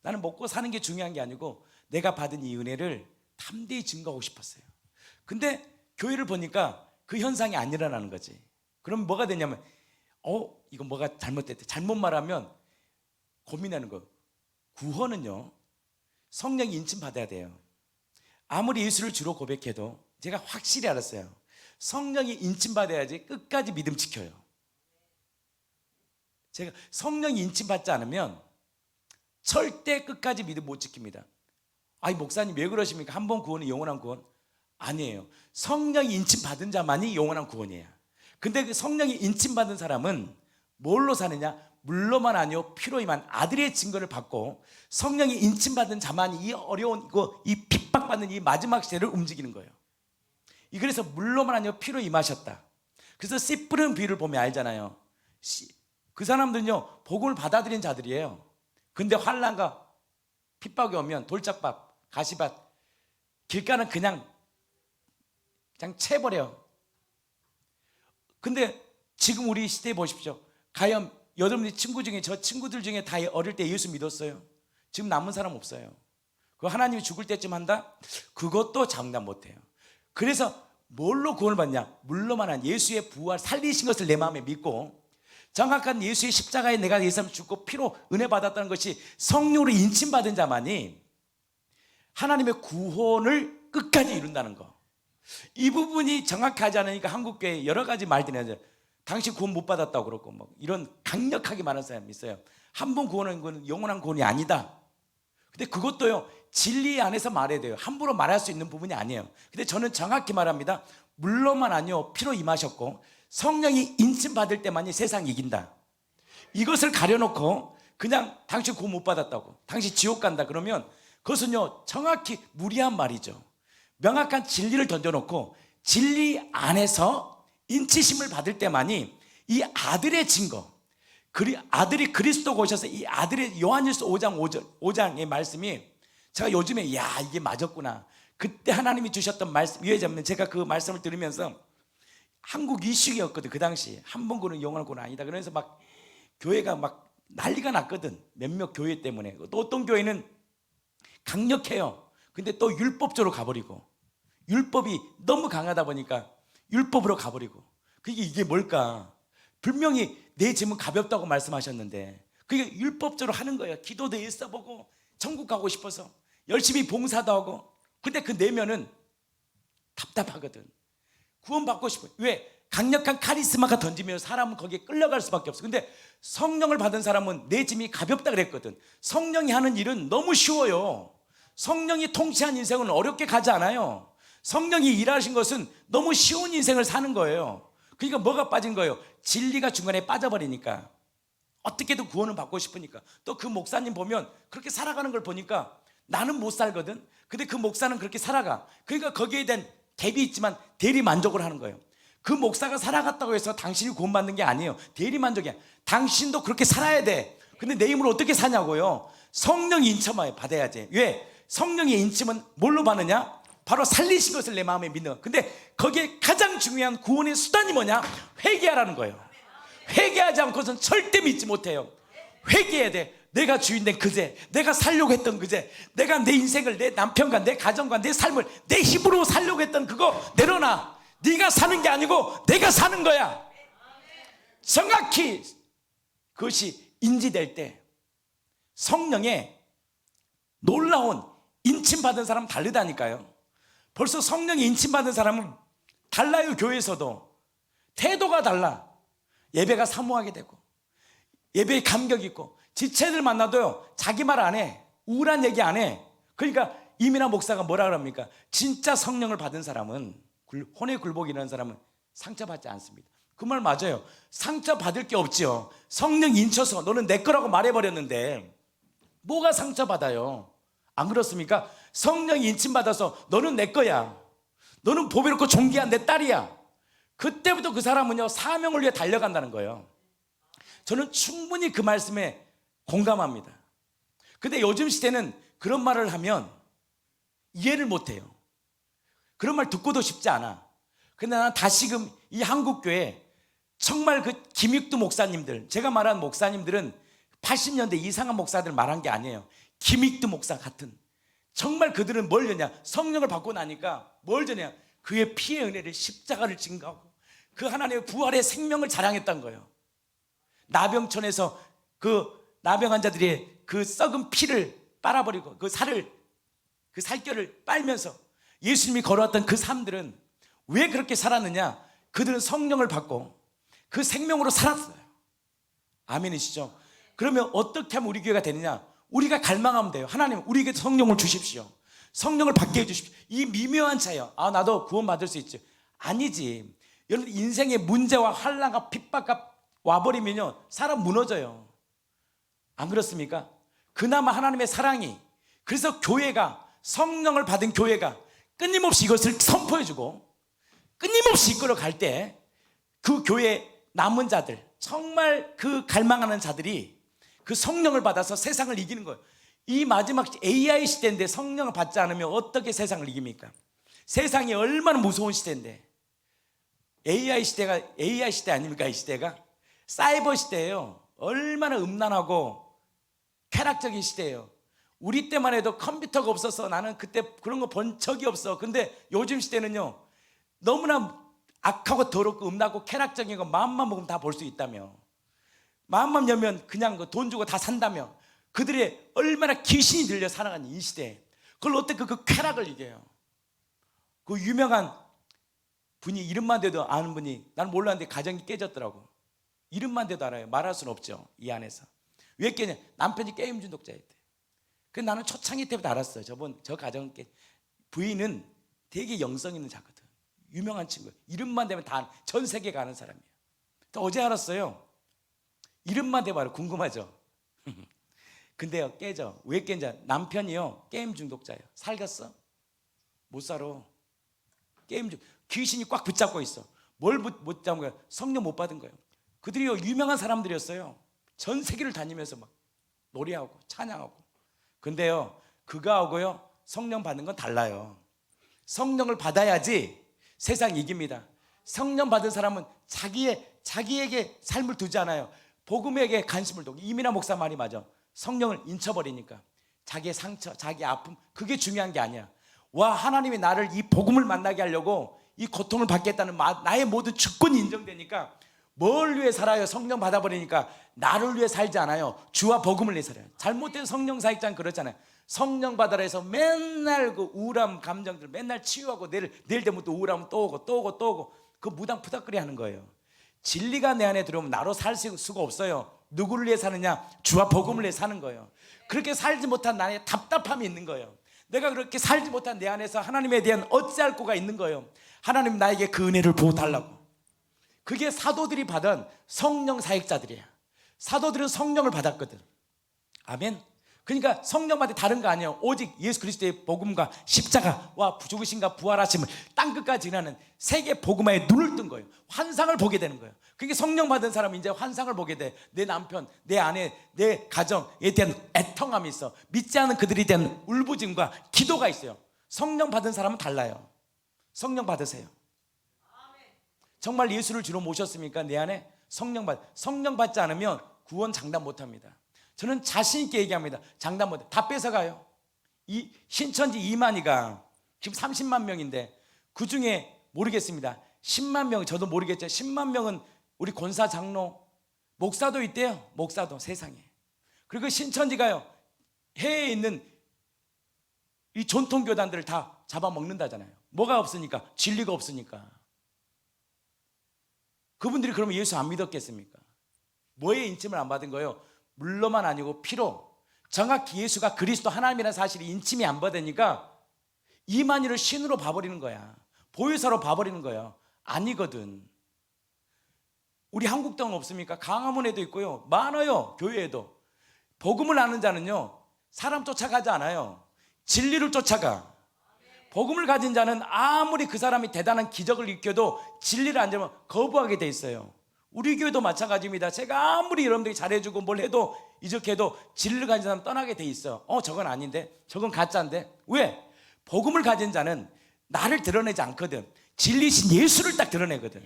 나는 먹고 사는 게 중요한 게 아니고 내가 받은 이 은혜를 담대히 증거하고 싶었어요. 근데 교회를 보니까 그 현상이 안 일어나는 거지. 그럼 뭐가 되냐면 이거 뭐가 잘못됐대. 잘못 말하면 고민하는 거. 구원은요, 성령이 인침 받아야 돼요. 아무리 예수를 주로 고백해도 제가 확실히 알았어요. 성령이 인침 받아야지 끝까지 믿음 지켜요. 제가 성령이 인침 받지 않으면 절대 끝까지 믿음 못 지킵니다. 아니 목사님 왜 그러십니까? 한 번 구원이 영원한 구원? 아니에요. 성령이 인침 받은 자만이 영원한 구원이에요. 근데 그 성령이 인침 받은 사람은 뭘로 사느냐? 물로만 아니요 피로이만, 아들의 증거를 받고 성령이 인침 받은 자만이 이 어려운 이 핍박받는 이 마지막 시대를 움직이는 거예요. 그래서 물로만 아니요 피로 임하셨다. 그래서 씨 뿌리는 비유를 보면 알잖아요. 그 사람들은요 복음을 받아들인 자들이에요. 근데 환난과 핍박이 오면 돌짝밭, 가시밭, 길가는 그냥 채버려. 근데 지금 우리 시대에 보십시오. 과연 여러분의 친구 중에, 저 친구들 중에 다 어릴 때 예수 믿었어요? 지금 남은 사람 없어요. 그 하나님이 죽을 때쯤 한다? 그것도 장담 못해요. 그래서 뭘로 구원을 받냐? 물로만 한 예수의 부활, 살리신 것을 내 마음에 믿고 정확한 예수의 십자가에 내가 예수님 죽고 피로 은혜 받았다는 것이 성령으로 인침받은 자만이 하나님의 구원을 끝까지 이룬다는 거. 이 부분이 정확하지 않으니까 한국교회 여러 가지 말들이 하죠. 당신 구원 못 받았다고 그러고 뭐 이런 강력하게 말하는 사람이 있어요. 한 번 구원한 건 영원한 구원이 아니다. 근데 그것도요 진리 안에서 말해야 돼요. 함부로 말할 수 있는 부분이 아니에요. 근데 저는 정확히 말합니다. 물로만 아니요 피로 임하셨고 성령이 인침 받을 때만이 세상이 이긴다. 이것을 가려놓고 그냥 당신 구원 못 받았다고, 당신 지옥 간다 그러면 그것은요 정확히 무리한 말이죠. 명확한 진리를 던져놓고 진리 안에서 인치심을 받을 때만이 이 아들의 증거, 아들이 그리스도가 오셔서 이 아들의 요한일서 5장의 말씀이, 제가 요즘에 이게 맞았구나. 그때 하나님이 주셨던 말씀, 이해자면 제가 그 말씀을 들으면서 한국 이슈였거든. 그 당시 한 번 구원은 영원한 구원은 아니다. 그래서 막 교회가 막 난리가 났거든. 몇몇 교회 때문에. 또 어떤 교회는 강력해요. 근데 또 율법적으로 가버리고, 율법이 너무 강하다 보니까 율법으로 가버리고. 이게 뭘까? 분명히 내 짐은 가볍다고 말씀하셨는데 그게 율법적으로 하는 거예요. 기도도 일써보고 천국 가고 싶어서 열심히 봉사도 하고. 근데 그 내면은 답답하거든. 구원받고 싶어요. 왜? 강력한 카리스마가 던지면 사람은 거기에 끌려갈 수밖에 없어. 근데 성령을 받은 사람은 내 짐이 가볍다 그랬거든. 성령이 하는 일은 너무 쉬워요. 성령이 통치한 인생은 어렵게 가지 않아요. 성령이 일하신 것은 너무 쉬운 인생을 사는 거예요. 그러니까 뭐가 빠진 거예요? 진리가 중간에 빠져버리니까. 어떻게든 구원을 받고 싶으니까. 또 그 목사님 보면 그렇게 살아가는 걸 보니까 나는 못 살거든. 근데 그 목사는 그렇게 살아가. 그러니까 거기에 대한 갭이 있지만 대리 만족을 하는 거예요. 그 목사가 살아갔다고 해서 당신이 구원받는 게 아니에요. 대리 만족이야. 당신도 그렇게 살아야 돼. 근데 내 힘으로 어떻게 사냐고요? 성령 인침을 받아야지. 왜? 성령의 인침은 뭘로 받느냐? 바로 살리신 것을 내 마음에 믿는 거. 근데 거기에 가장 중요한 구원의 수단이 뭐냐? 회개하라는 거예요. 회개하지 않고서는 절대 믿지 못해요. 회개해야 돼. 내가 주인된 그제, 내가 살려고 했던 그제, 내가 내 인생을, 내 남편과 내 가정과 내 삶을 내 힘으로 살려고 했던 그거 내려놔. 네가 사는 게 아니고 내가 사는 거야. 정확히 그것이 인지될 때 성령의 놀라운 인침받은 사람은 다르다니까요. 벌써 성령의 인침받은 사람은 달라요. 교회에서도 태도가 달라. 예배가 사모하게 되고 예배에 감격 있고 지체들 만나도요 자기 말 안 해. 우울한 얘기 안 해. 그러니까 이민아 목사가 뭐라 그럽니까? 진짜 성령을 받은 사람은, 혼의 굴복이라는 사람은 상처받지 않습니다. 그 말 맞아요. 상처받을 게 없지요. 성령 인쳐서 너는 내 거라고 말해버렸는데 뭐가 상처받아요? 안 그렇습니까? 성령 인침받아서 너는 내 거야, 너는 보배롭고 존귀한 내 딸이야. 그때부터 그 사람은요 사명을 위해 달려간다는 거예요. 저는 충분히 그 말씀에 공감합니다. 근데 요즘 시대는 그런 말을 하면 이해를 못해요. 그런 말 듣고도 싶지 않아. 근데 나는 다시금 이 한국교회 정말 그 김익두 목사님들, 제가 말한 목사님들은 80년대 이상한 목사들 말한 게 아니에요. 김익두 목사 같은, 정말 그들은 뭘 전냐? 성령을 받고 나니까 뭘 전냐? 그의 피의 은혜를, 십자가를 증거하고 그 하나님의 부활의 생명을 자랑했던 거예요. 나병천에서 그 나병 환자들이 그 썩은 피를 빨아버리고 그 살을, 그 살결을 빨면서 예수님이 걸어왔던 그 삶들은 왜 그렇게 살았느냐? 그들은 성령을 받고 그 생명으로 살았어요. 아멘이시죠? 그러면 어떻게 하면 우리 교회가 되느냐? 우리가 갈망하면 돼요. 하나님 우리에게 성령을 주십시오. 성령을 받게 해주십시오. 이 미묘한 차이요. 아 나도 구원 받을 수 있지. 아니지. 여러분 인생의 문제와 환난과 핍박과 와버리면요 사람 무너져요. 안 그렇습니까? 그나마 하나님의 사랑이, 그래서 교회가, 성령을 받은 교회가 끊임없이 이것을 선포해주고 끊임없이 이끌어 갈 때 그 교회 남은 자들, 정말 그 갈망하는 자들이 그 성령을 받아서 세상을 이기는 거예요. 이 마지막 AI 시대인데 성령을 받지 않으면 어떻게 세상을 이깁니까? 세상이 얼마나 무서운 시대인데. AI 시대가 AI 시대 아닙니까? 이 시대가 사이버 시대예요. 얼마나 음란하고 쾌락적인 시대예요. 우리 때만 해도 컴퓨터가 없어서 나는 그때 그런 거 본 적이 없어. 근데 요즘 시대는요 너무나 악하고 더럽고 음란하고 쾌락적인 거 마음만 먹으면 다 볼 수 있다며, 마음만 열면 그냥 돈 주고 다 산다며. 그들의 얼마나 귀신이 들려 살아가는 이 시대에 그걸 어떻게 그 쾌락을 이겨요? 그 유명한 분이 이름만 대도 아는 분이, 나는 몰랐는데 가정이 깨졌더라고. 이름만 대도 알아요. 말할 수는 없죠 이 안에서. 왜 깨냐? 남편이 게임 중독자였대. 그 나는 초창기 때부터 알았어요. 저 가정 부인은 되게 영성 있는 자거든. 유명한 친구. 이름만 대면 다 전 세계가 아는 사람이에요. 또 어제 알았어요. 이름만 대봐요. 궁금하죠? 근데요 깨져. 왜 깨져? 남편이요 게임 중독자예요. 살겠어? 못 살아. 게임 중 귀신이 꽉 붙잡고 있어. 뭘 못 잡은 거야? 성령 못 받은 거예요. 그들이요 유명한 사람들이었어요. 전 세계를 다니면서 막 노래하고 찬양하고. 근데요 그거하고요 성령 받는 건 달라요. 성령을 받아야지 세상 이깁니다. 성령 받은 사람은 자기에게 삶을 두지 않아요. 복음에게 관심을 두고. 이민아 목사 말이 맞아. 성령을 인쳐버리니까 자기의 상처, 자기 아픔, 그게 중요한 게 아니야. 와, 하나님이 나를 이 복음을 만나게 하려고 이 고통을 받겠다는 나의 모든 주권이 인정되니까 뭘 위해 살아요? 성령 받아버리니까 나를 위해 살지 않아요. 주와 복음을 위해 살아요. 잘못된 성령 사역자는 그렇잖아요. 성령 받아라 해서 맨날 그 우울함 감정들 맨날 치유하고 내일 되면 또 우울함 또 오고 그 무당 푸닥거리 하는 거예요. 진리가 내 안에 들어오면 나로 살 수가 없어요. 누구를 위해 사느냐? 주와 복음을 위해 사는 거예요. 그렇게 살지 못한 나의 답답함이 있는 거예요. 내가 그렇게 살지 못한 내 안에서 하나님에 대한 어찌할 거가 있는 거예요. 하나님 나에게 그 은혜를 부어달라고. 그게 사도들이 받은 성령 사역자들이야. 사도들은 성령을 받았거든. 아멘. 그러니까 성령받이 다른 거 아니에요. 오직 예수 그리스도의 복음과 십자가와 죽으심과 부활하심을 땅끝까지 지나는 세계 복음화에 눈을 뜬 거예요. 환상을 보게 되는 거예요. 그게 성령 받은 사람은 이제 환상을 보게 돼. 내 남편, 내 아내, 내 가정에 대한 애통함이 있어. 믿지 않는 그들에 대한 울부짖음과 기도가 있어요. 성령 받은 사람은 달라요. 성령 받으세요. 정말 예수를 주로 모셨습니까? 내 안에 성령 받지 않으면 구원 장담 못합니다. 저는 자신 있게 얘기합니다. 장담 못해. 다 뺏어가요. 이 신천지 이만희가 지금 30만 명인데 그 중에 모르겠습니다. 10만 명, 저도 모르겠죠. 10만 명은 우리 권사 장로, 목사도 있대요. 목사도 세상에. 그리고 신천지가요, 해외에 있는 이 전통교단들을 다 잡아먹는다잖아요. 뭐가 없으니까? 진리가 없으니까. 그분들이 그러면 예수 안 믿었겠습니까? 뭐에 인침을 안 받은 거예요? 물로만 아니고 피로. 정확히 예수가 그리스도 하나님이라는 사실이 인침이 안 받으니까 이만희를 신으로 봐버리는 거야. 보혜사로 봐버리는 거야. 아니거든. 우리 한국 땅은 없습니까? 강화문에도 있고요. 많아요. 교회에도. 복음을 아는 자는요, 사람 쫓아가지 않아요. 진리를 쫓아가. 복음을 가진 자는 아무리 그 사람이 대단한 기적을 일으켜도 진리를 안 잡으면 거부하게 돼 있어요. 우리 교회도 마찬가지입니다. 제가 아무리 여러분들이 잘해주고 뭘 해도 이적해도 진리를 가진 사람은 떠나게 돼 있어. 저건 아닌데, 저건 가짜인데. 왜? 복음을 가진 자는 나를 드러내지 않거든. 진리신 예수를 딱 드러내거든.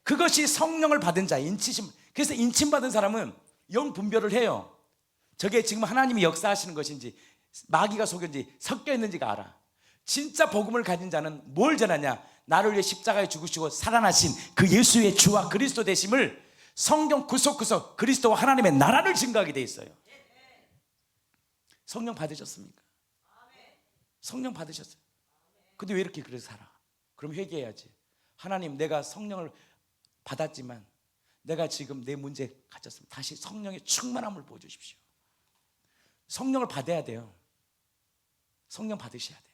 그것이 성령을 받은 자, 인치심. 그래서 인침 받은 사람은 영 분별을 해요. 저게 지금 하나님이 역사하시는 것인지 마귀가 속였는지 섞여 있는지가 알아. 진짜 복음을 가진 자는 뭘 전하냐? 나를 위해 십자가에 죽으시고 살아나신 그 예수의 주와 그리스도 되심을 성경 구석구석 그리스도와 하나님의 나라를 증거하게 돼 있어요. 성령 받으셨습니까? 성령 받으셨어요. 근데 왜 이렇게 그래서 살아? 그럼 회개해야지. 하나님, 내가 성령을 받았지만 내가 지금 내 문제 가졌습니다. 다시 성령의 충만함을 부어주십시오. 성령을 받아야 돼요. 성령 받으셔야 돼요.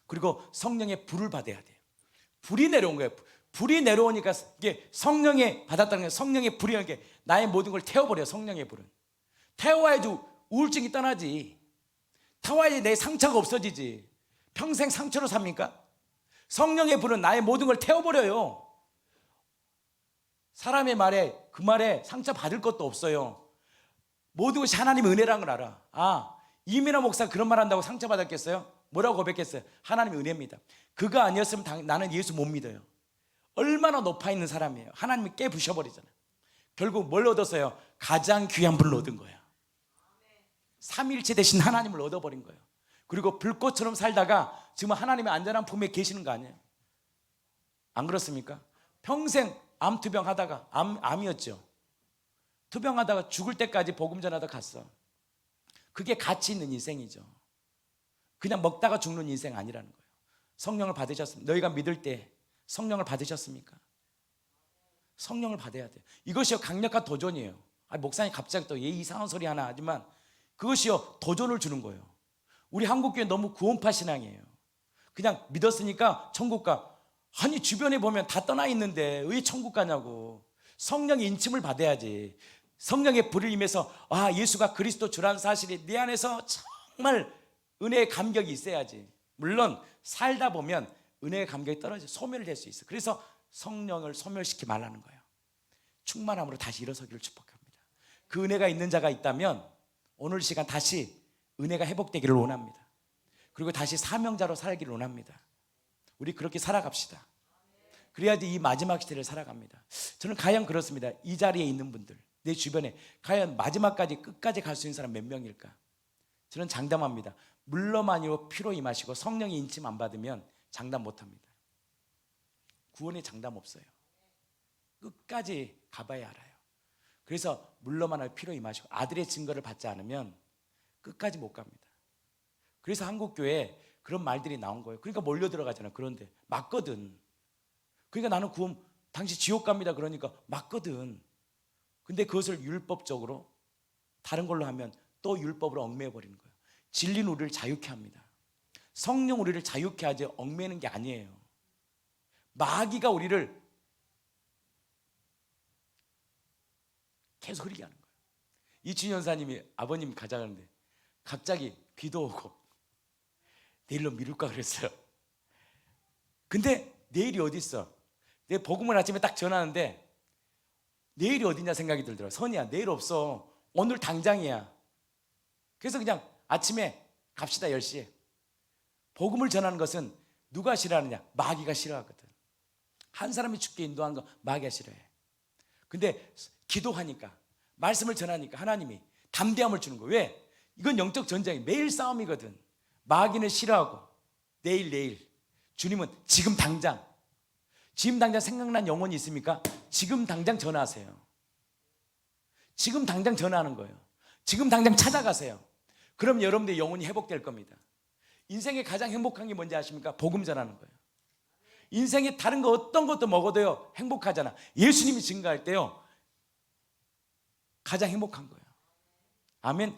그리고 성령의 불을 받아야 돼요. 불이 내려온 거예요. 불이 내려오니까 이게 성령의 받았다는 게 성령의 불이 이렇게 나의 모든 걸 태워버려요. 성령의 불은 태워야지 우울증이 떠나지. 태워야지 내 상처가 없어지지. 평생 상처로 삽니까? 성령의 불은 나의 모든 걸 태워버려요. 사람의 말에 그 말에 상처 받을 것도 없어요. 모든 것이 하나님의 은혜라는 걸 알아. 이민호 목사 그런 말 한다고 상처 받았겠어요? 뭐라고 고백했어요? 하나님의 은혜입니다. 그거 아니었으면 나는 예수 못 믿어요. 얼마나 높아 있는 사람이에요. 하나님이 깨부셔버리잖아요. 결국 뭘 얻었어요? 가장 귀한 분을 얻은 거야. 삼위일체 대신 하나님을 얻어버린 거예요. 그리고 불꽃처럼 살다가 지금 하나님의 안전한 품에 계시는 거 아니에요? 안 그렇습니까? 평생 암투병 하다가 암이었죠. 투병하다가 죽을 때까지 복음 전하다 갔어. 그게 가치 있는 인생이죠. 그냥 먹다가 죽는 인생 아니라는 거예요. 성령을 받으셨습니까? 너희가 믿을 때 성령을 받으셨습니까? 성령을 받아야 돼요. 이것이요 강력한 도전이에요. 목사님 갑자기 또 이상한 소리 하나 하지만 그것이요 도전을 주는 거예요. 우리 한국교회 너무 구원파 신앙이에요. 그냥 믿었으니까 천국 가. 아니 주변에 보면 다 떠나 있는데 왜 천국 가냐고. 성령의 인침을 받아야지. 성령의 불을 임해서 예수가 그리스도 주라는 사실이 내 안에서 정말 은혜의 감격이 있어야지. 물론 살다 보면 은혜의 감격이 떨어져 소멸될 수 있어. 그래서 성령을 소멸시키지 말라는 거예요. 충만함으로 다시 일어서기를 축복합니다. 그 은혜가 있는 자가 있다면 오늘 시간 다시 은혜가 회복되기를 원합니다. 그리고 다시 사명자로 살기를 원합니다. 우리 그렇게 살아갑시다. 그래야지 이 마지막 시대를 살아갑니다. 저는 과연 그렇습니다. 이 자리에 있는 분들, 내 주변에 과연 마지막까지 끝까지 갈 수 있는 사람 몇 명일까? 저는 장담합니다. 물로만이로 피로 임하시고 성령의 인침 안 받으면 장담 못합니다. 구원에 장담 없어요. 끝까지 가봐야 알아요. 그래서 물로만이로 피로 임하시고 아들의 증거를 받지 않으면 끝까지 못 갑니다. 그래서 한국교회에 그런 말들이 나온 거예요. 그러니까 몰려 들어가잖아요. 그런데 맞거든. 그러니까 나는 구원 당신 지옥 갑니다 그러니까 맞거든. 근데 그것을 율법적으로 다른 걸로 하면 또 율법으로 얽매여 버리는 거예요. 진리는 우리를 자유케 합니다. 성령 우리를 자유케 하지 얽매는 게 아니에요. 마귀가 우리를 계속 흐리게 하는 거예요. 이춘희 연사님이 아버님 가자는데 갑자기 비도 오고 내일로 미룰까 그랬어요. 근데 내일이 어디 있어? 내 복음을 아침에 딱 전하는데 내일이 어디냐 생각이 들더라고요. 선이야, 내일 없어. 오늘 당장이야. 그래서 그냥 아침에 갑시다 10시에. 복음을 전하는 것은 누가 싫어하느냐? 마귀가 싫어하거든. 한 사람이 죽게 인도하는 거 마귀가 싫어해. 근데 기도하니까 말씀을 전하니까 하나님이 담대함을 주는 거예요. 왜? 이건 영적 전쟁이 매일 싸움이거든. 마귀는 싫어하고 내일 주님은 지금 당장 생각난 영혼이 있습니까? 지금 당장 전화하세요. 지금 당장 전화하는 거예요. 지금 당장 찾아가세요. 그럼 여러분들의 영혼이 회복될 겁니다. 인생에 가장 행복한 게 뭔지 아십니까? 복음 전하는 거예요. 인생에 다른 거 어떤 것도 먹어도요 행복하잖아. 예수님이 증거할 때요 가장 행복한 거예요. 아멘.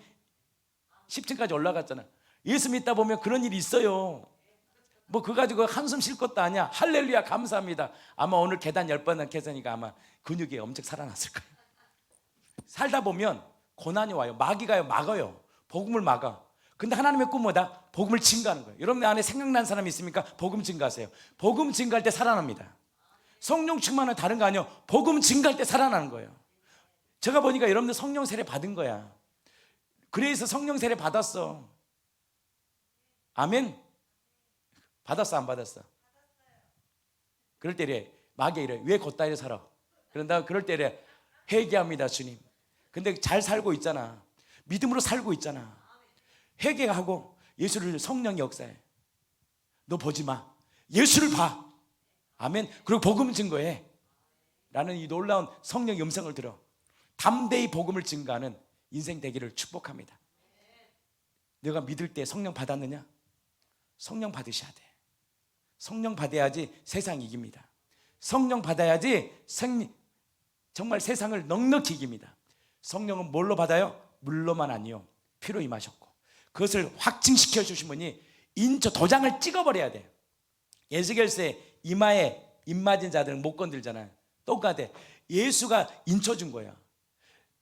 10층까지 올라갔잖아. 예수 믿다 보면 그런 일이 있어요. 뭐 그거 가지고 한숨 쉴 것도 아니야. 할렐루야 감사합니다. 아마 오늘 계단 10번 계산이니까 아마 근육이 엄청 살아났을 거예요. 살다 보면 고난이 와요. 마귀가요 막아요. 복음을 막아. 근데 하나님의 꿈은 뭐다? 복음을 증거하는 거예요. 여러분 안에 생각난 사람이 있습니까? 복음 증거하세요. 복음 증거할 때 살아납니다. 성령 충만은 다른 거 아니에요. 복음 증거할 때 살아나는 거예요. 제가 보니까 여러분들 성령 세례 받은 거야. 그래서 성령 세례 받았어. 아멘. 받았어 안 받았어? 그럴 때 이래 마귀 이래 왜 걷다이를 살아? 그런다 그럴 때 이래 회개합니다 주님. 근데 잘 살고 있잖아. 믿음으로 살고 있잖아. 회개하고 예수를 성령의 역사해. 너 보지 마. 예수를 봐. 아멘. 그리고 복음 증거해. 라는 이 놀라운 성령의 음성을 들어. 담대히 복음을 증거하는 인생 되기를 축복합니다. 내가 믿을 때 성령 받았느냐? 성령 받으셔야 돼. 성령 받아야지 세상 이깁니다. 성령 받아야지 정말 세상을 넉넉히 이깁니다. 성령은 뭘로 받아요? 물로만 아니요 피로 임하셨고 그것을 확증시켜 주신 분이 인초 도장을 찍어버려야 돼요. 에스겔서에 이마에 입 맞은 자들은 못 건들잖아요. 똑같아. 예수가 인쳐 준 거야.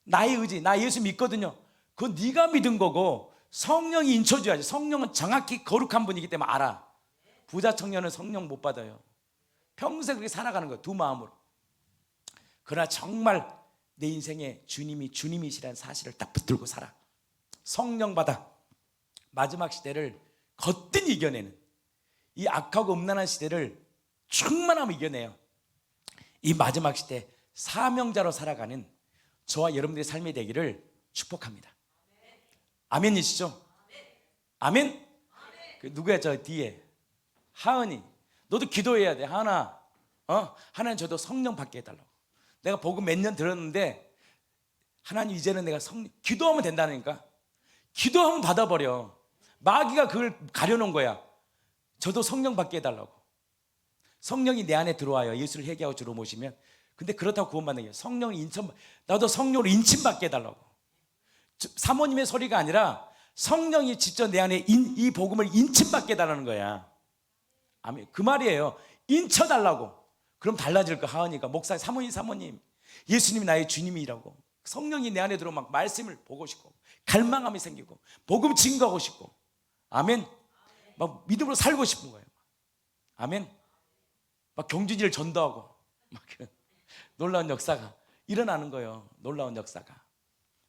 나의 의지, 나 예수 믿거든요. 그건 네가 믿은 거고 성령이 인쳐 줘야지. 성령은 정확히 거룩한 분이기 때문에 알아. 부자 청년은 성령 못 받아요. 평생 그렇게 살아가는 거예요. 두 마음으로. 그러나 정말 내 인생에 주님이 주님이시라는 사실을 딱 붙들고 살아. 성령 받아 마지막 시대를 거뜬히 이겨내는 이 악하고 음란한 시대를 충만하면 이겨내요. 이 마지막 시대 사명자로 살아가는 저와 여러분들의 삶이 되기를 축복합니다. 아멘이시죠? 아멘? 누구야 저 뒤에 하은이 너도 기도해야 돼. 하은아 하나님 저도 성령 받게 해달라고. 내가 복음 몇 년 들었는데 하나님 이제는 내가 기도하면 된다니까. 기도하면 받아버려. 마귀가 그걸 가려놓은 거야. 저도 성령 받게 해달라고. 성령이 내 안에 들어와요. 예수를 회개하고 주로 모시면. 근데 그렇다고 구원받는 게 성령을 나도 성령으로 인침받게 해달라고. 사모님의 소리가 아니라 성령이 직접 내 안에 이 복음을 인침받게 해달라는 거야. 아멘. 그 말이에요. 인쳐달라고. 그럼 달라질 거. 하은이가 목사 사모님 예수님이 나의 주님이라고. 성령이 내 안에 들어 막 말씀을 보고 싶고 갈망함이 생기고 복음 증거하고 싶고 아멘. 막 믿음으로 살고 싶은 거예요. 아멘. 막 경주지를 전도하고 막 놀라운 역사가 일어나는 거예요. 놀라운 역사가.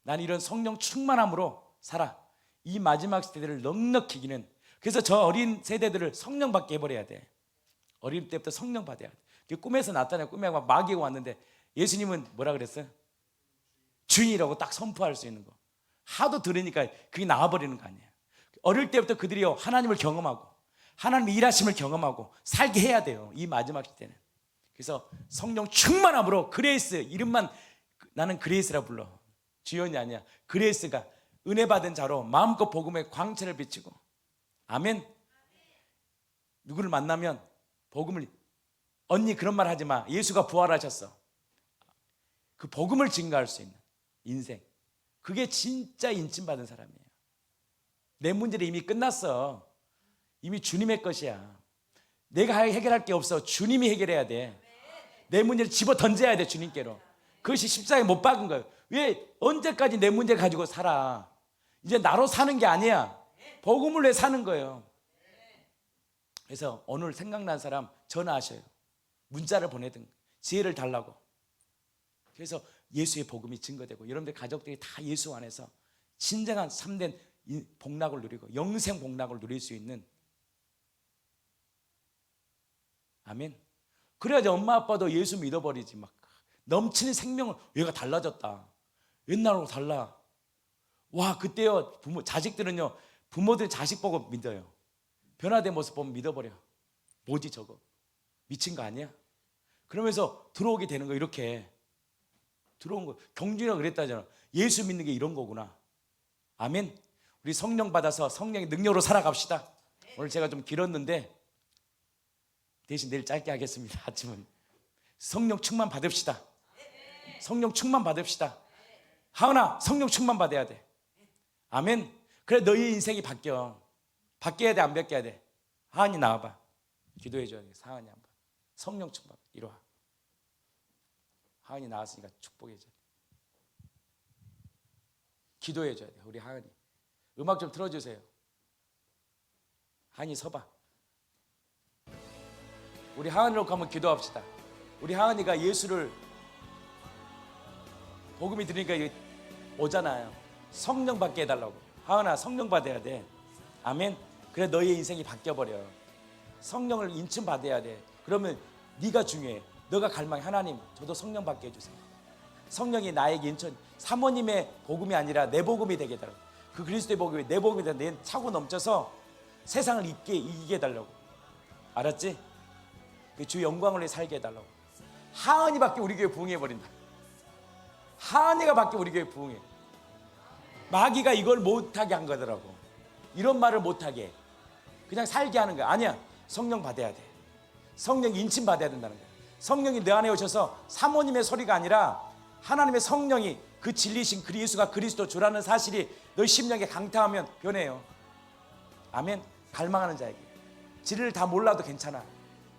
난 이런 성령 충만함으로 살아. 이 마지막 시대를 넉넉히 이기는. 그래서 저 어린 세대들을 성령 받게 해버려야 돼. 어릴 때부터 성령 받아야 돼. 꿈에서 나타나요. 꿈에 막 마귀가 왔는데 예수님은 뭐라 그랬어요? 주인이라고 딱 선포할 수 있는 거. 하도 들으니까 그게 나와버리는 거 아니에요. 어릴 때부터 그들이요 하나님을 경험하고 하나님의 일하심을 경험하고 살게 해야 돼요. 이 마지막 시대는. 그래서 성령 충만함으로 그레이스, 이름만 나는 그레이스라 불러. 주연이 아니야. 그레이스가 은혜 받은 자로 마음껏 복음의 광채를 비치고. 아멘. 누구를 만나면 복음을, 언니 그런 말 하지 마. 예수가 부활하셨어. 그 복음을 증거할 수 있는 인생. 그게 진짜 인침받은 사람이에요. 내 문제는 이미 끝났어. 이미 주님의 것이야. 내가 해결할 게 없어. 주님이 해결해야 돼. 내 문제를 집어 던져야 돼, 주님께로. 그것이 십자가에 못 박은 거예요. 왜 언제까지 내 문제 가지고 살아? 이제 나로 사는 게 아니야. 복음을 위해 사는 거예요. 그래서 오늘 생각난 사람 전화하셔요. 문자를 보내든 지혜를 달라고. 그래서 예수의 복음이 증거되고 여러분들 가족들이 다 예수 안에서 진정한 참된 복락을 누리고 영생 복락을 누릴 수 있는. 아멘. 그래야지 엄마 아빠도 예수 믿어버리지. 막 넘치는 생명을, 얘가 달라졌다, 옛날하고 달라. 와, 그때요 자식들은요 부모들 자식 보고 믿어요. 변화된 모습 보면 믿어버려. 뭐지 저거, 미친 거 아니야? 그러면서 들어오게 되는 거. 이렇게 들어온 거. 경준이가 그랬다잖아. 예수 믿는 게 이런 거구나. 아멘. 우리 성령 받아서 성령의 능력으로 살아갑시다. 오늘 제가 좀 길었는데 대신 내일 짧게 하겠습니다. 아침은 성령 충만 받읍시다. 성령 충만 받읍시다. 하은아, 성령 충만 받아야 돼. 아멘. 그래 너희 인생이 바뀌어. 바뀌어야 돼, 안 바뀌어야 돼? 하은이 나와봐. 기도해 줘야 돼. 하은이 한번 성령 충만. 이리 와. 하은이 나왔으니까 축복해 줘. 기도해 줘야 돼. 우리 하은이 음악 좀 틀어주세요. 하은이 서봐. 우리 하은이로 한번 기도합시다. 우리 하은이가 예수를 복음이 들으니까 오잖아요. 성령 받게 해달라고. 하은아, 성령 받아야 돼. 아멘. 그래 너의 인생이 바뀌어버려. 성령을 인침 받아야 돼. 그러면 네가 중요해. 너가 갈망해. 하나님, 저도 성령 받게 해주세요. 성령이 나에게 인천, 사모님의 복음이 아니라 내 복음이 되게 해달라고. 그 그리스도의 복음이 내 복음이 되는 내 차고 넘쳐서 세상을 이기게 해달라고. 알았지? 주 영광을 위해 살게 해달라고. 하은이밖에 우리 교회 부흥해버린다. 하은이가 밖에 우리 교회 부흥해. 마귀가 이걸 못하게 한 거더라고. 이런 말을 못하게 그냥 살게 하는 거야. 아니야, 성령 받아야 돼. 성령 인침 받아야 된다는 거야. 성령이 내 안에 오셔서 사모님의 소리가 아니라 하나님의 성령이, 그 진리신 그 예수가 그리스도 주라는 사실이 너희 심령에 강타하면 변해요. 아멘. 갈망하는 자에게 진리를 다 몰라도 괜찮아.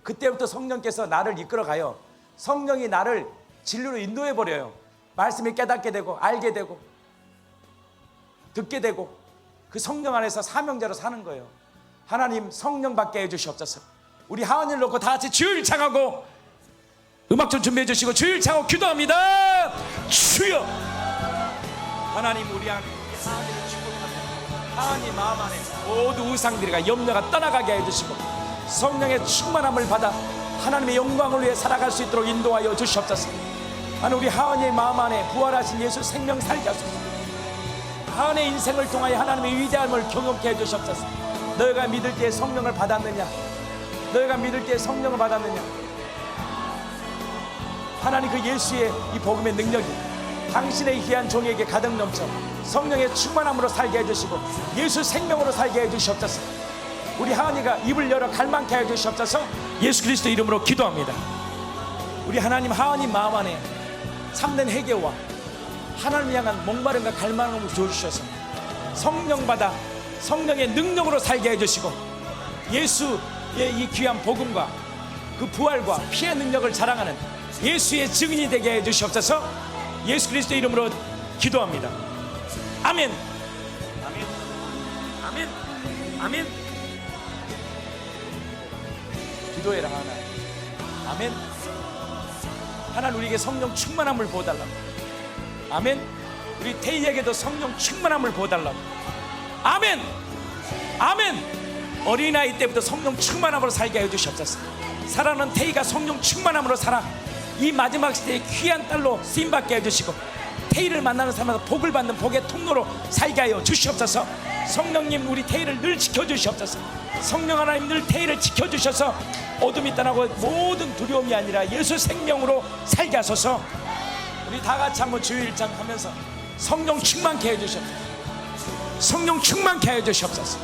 그때부터 성령께서 나를 이끌어가요. 성령이 나를 진리로 인도해버려요. 말씀을 깨닫게 되고 알게 되고 듣게 되고 그 성령 안에서 사명자로 사는 거예요. 하나님, 성령 받게 해주시옵소서. 우리 하은이를 놓고 다 같이 주일 창하고 음악 좀 준비해 주시고 주일 창하고 기도합니다. 주여. 하나님, 우리 안에 하은이를 축복합니다. 하은이 마음 안에 모든 우상들과 염려가 떠나가게 해주시고 성령의 충만함을 받아 하나님의 영광을 위해 살아갈 수 있도록 인도하여 주시옵소서. 하나님, 우리 하은이의 마음 안에 부활하신 예수 생명 살게 하소서. 하은의 인생을 통하여 하나님의 위대함을 경험케 해주시옵소서. 너희가 믿을 때에 성령을 받았느냐? 너희가 믿을 때에 성령을 받았느냐? 하나님, 그 예수의 이 복음의 능력이 당신의 귀한 종에게 가득 넘쳐 성령의 충만함으로 살게 해주시고 예수 생명으로 살게 해주시옵소서. 우리 하은이가 입을 열어 갈망케 해주시옵소서. 예수 그리스도 이름으로 기도합니다. 우리 하나님, 하은이 마음 안에 참된 회개와 하나님을 향한 목마름과 갈망을 주셔서 성령 받아 성령의 능력으로 살게 해주시고 예수의 이 귀한 복음과 그 부활과 피의 능력을 자랑하는 예수의 증인이 되게 해주시옵소서. 예수 그리스도 이름으로 기도합니다. 아멘. 아멘. 아멘. 아멘. 기도해라 하나. 아멘. 하나님, 우리에게 성령 충만함을 부어달라고. 아멘. 우리 태희에게도 성령 충만함을 부어달라고. 아멘. 아멘. 어린아이 때부터 성령 충만함으로 살게 해주시옵소서. 사랑하는 태희가 성령 충만함으로 살아 이 마지막 시대에 귀한 딸로 쓰임받게 해주시고 태희를 만나는 사람마다 복을 받는 복의 통로로 살게 하여 주시옵소서. 성령님, 우리 태희를 늘 지켜주시옵소서. 성령 하나님, 늘 태희를 지켜주셔서 어둠이 떠나고 모든 두려움이 아니라 예수 생명으로 살게 하소서. 우리 다 같이 한번 주의 일장 하면서 성령 충만케 해주시옵소서. 성령 충만케 해주시옵소서.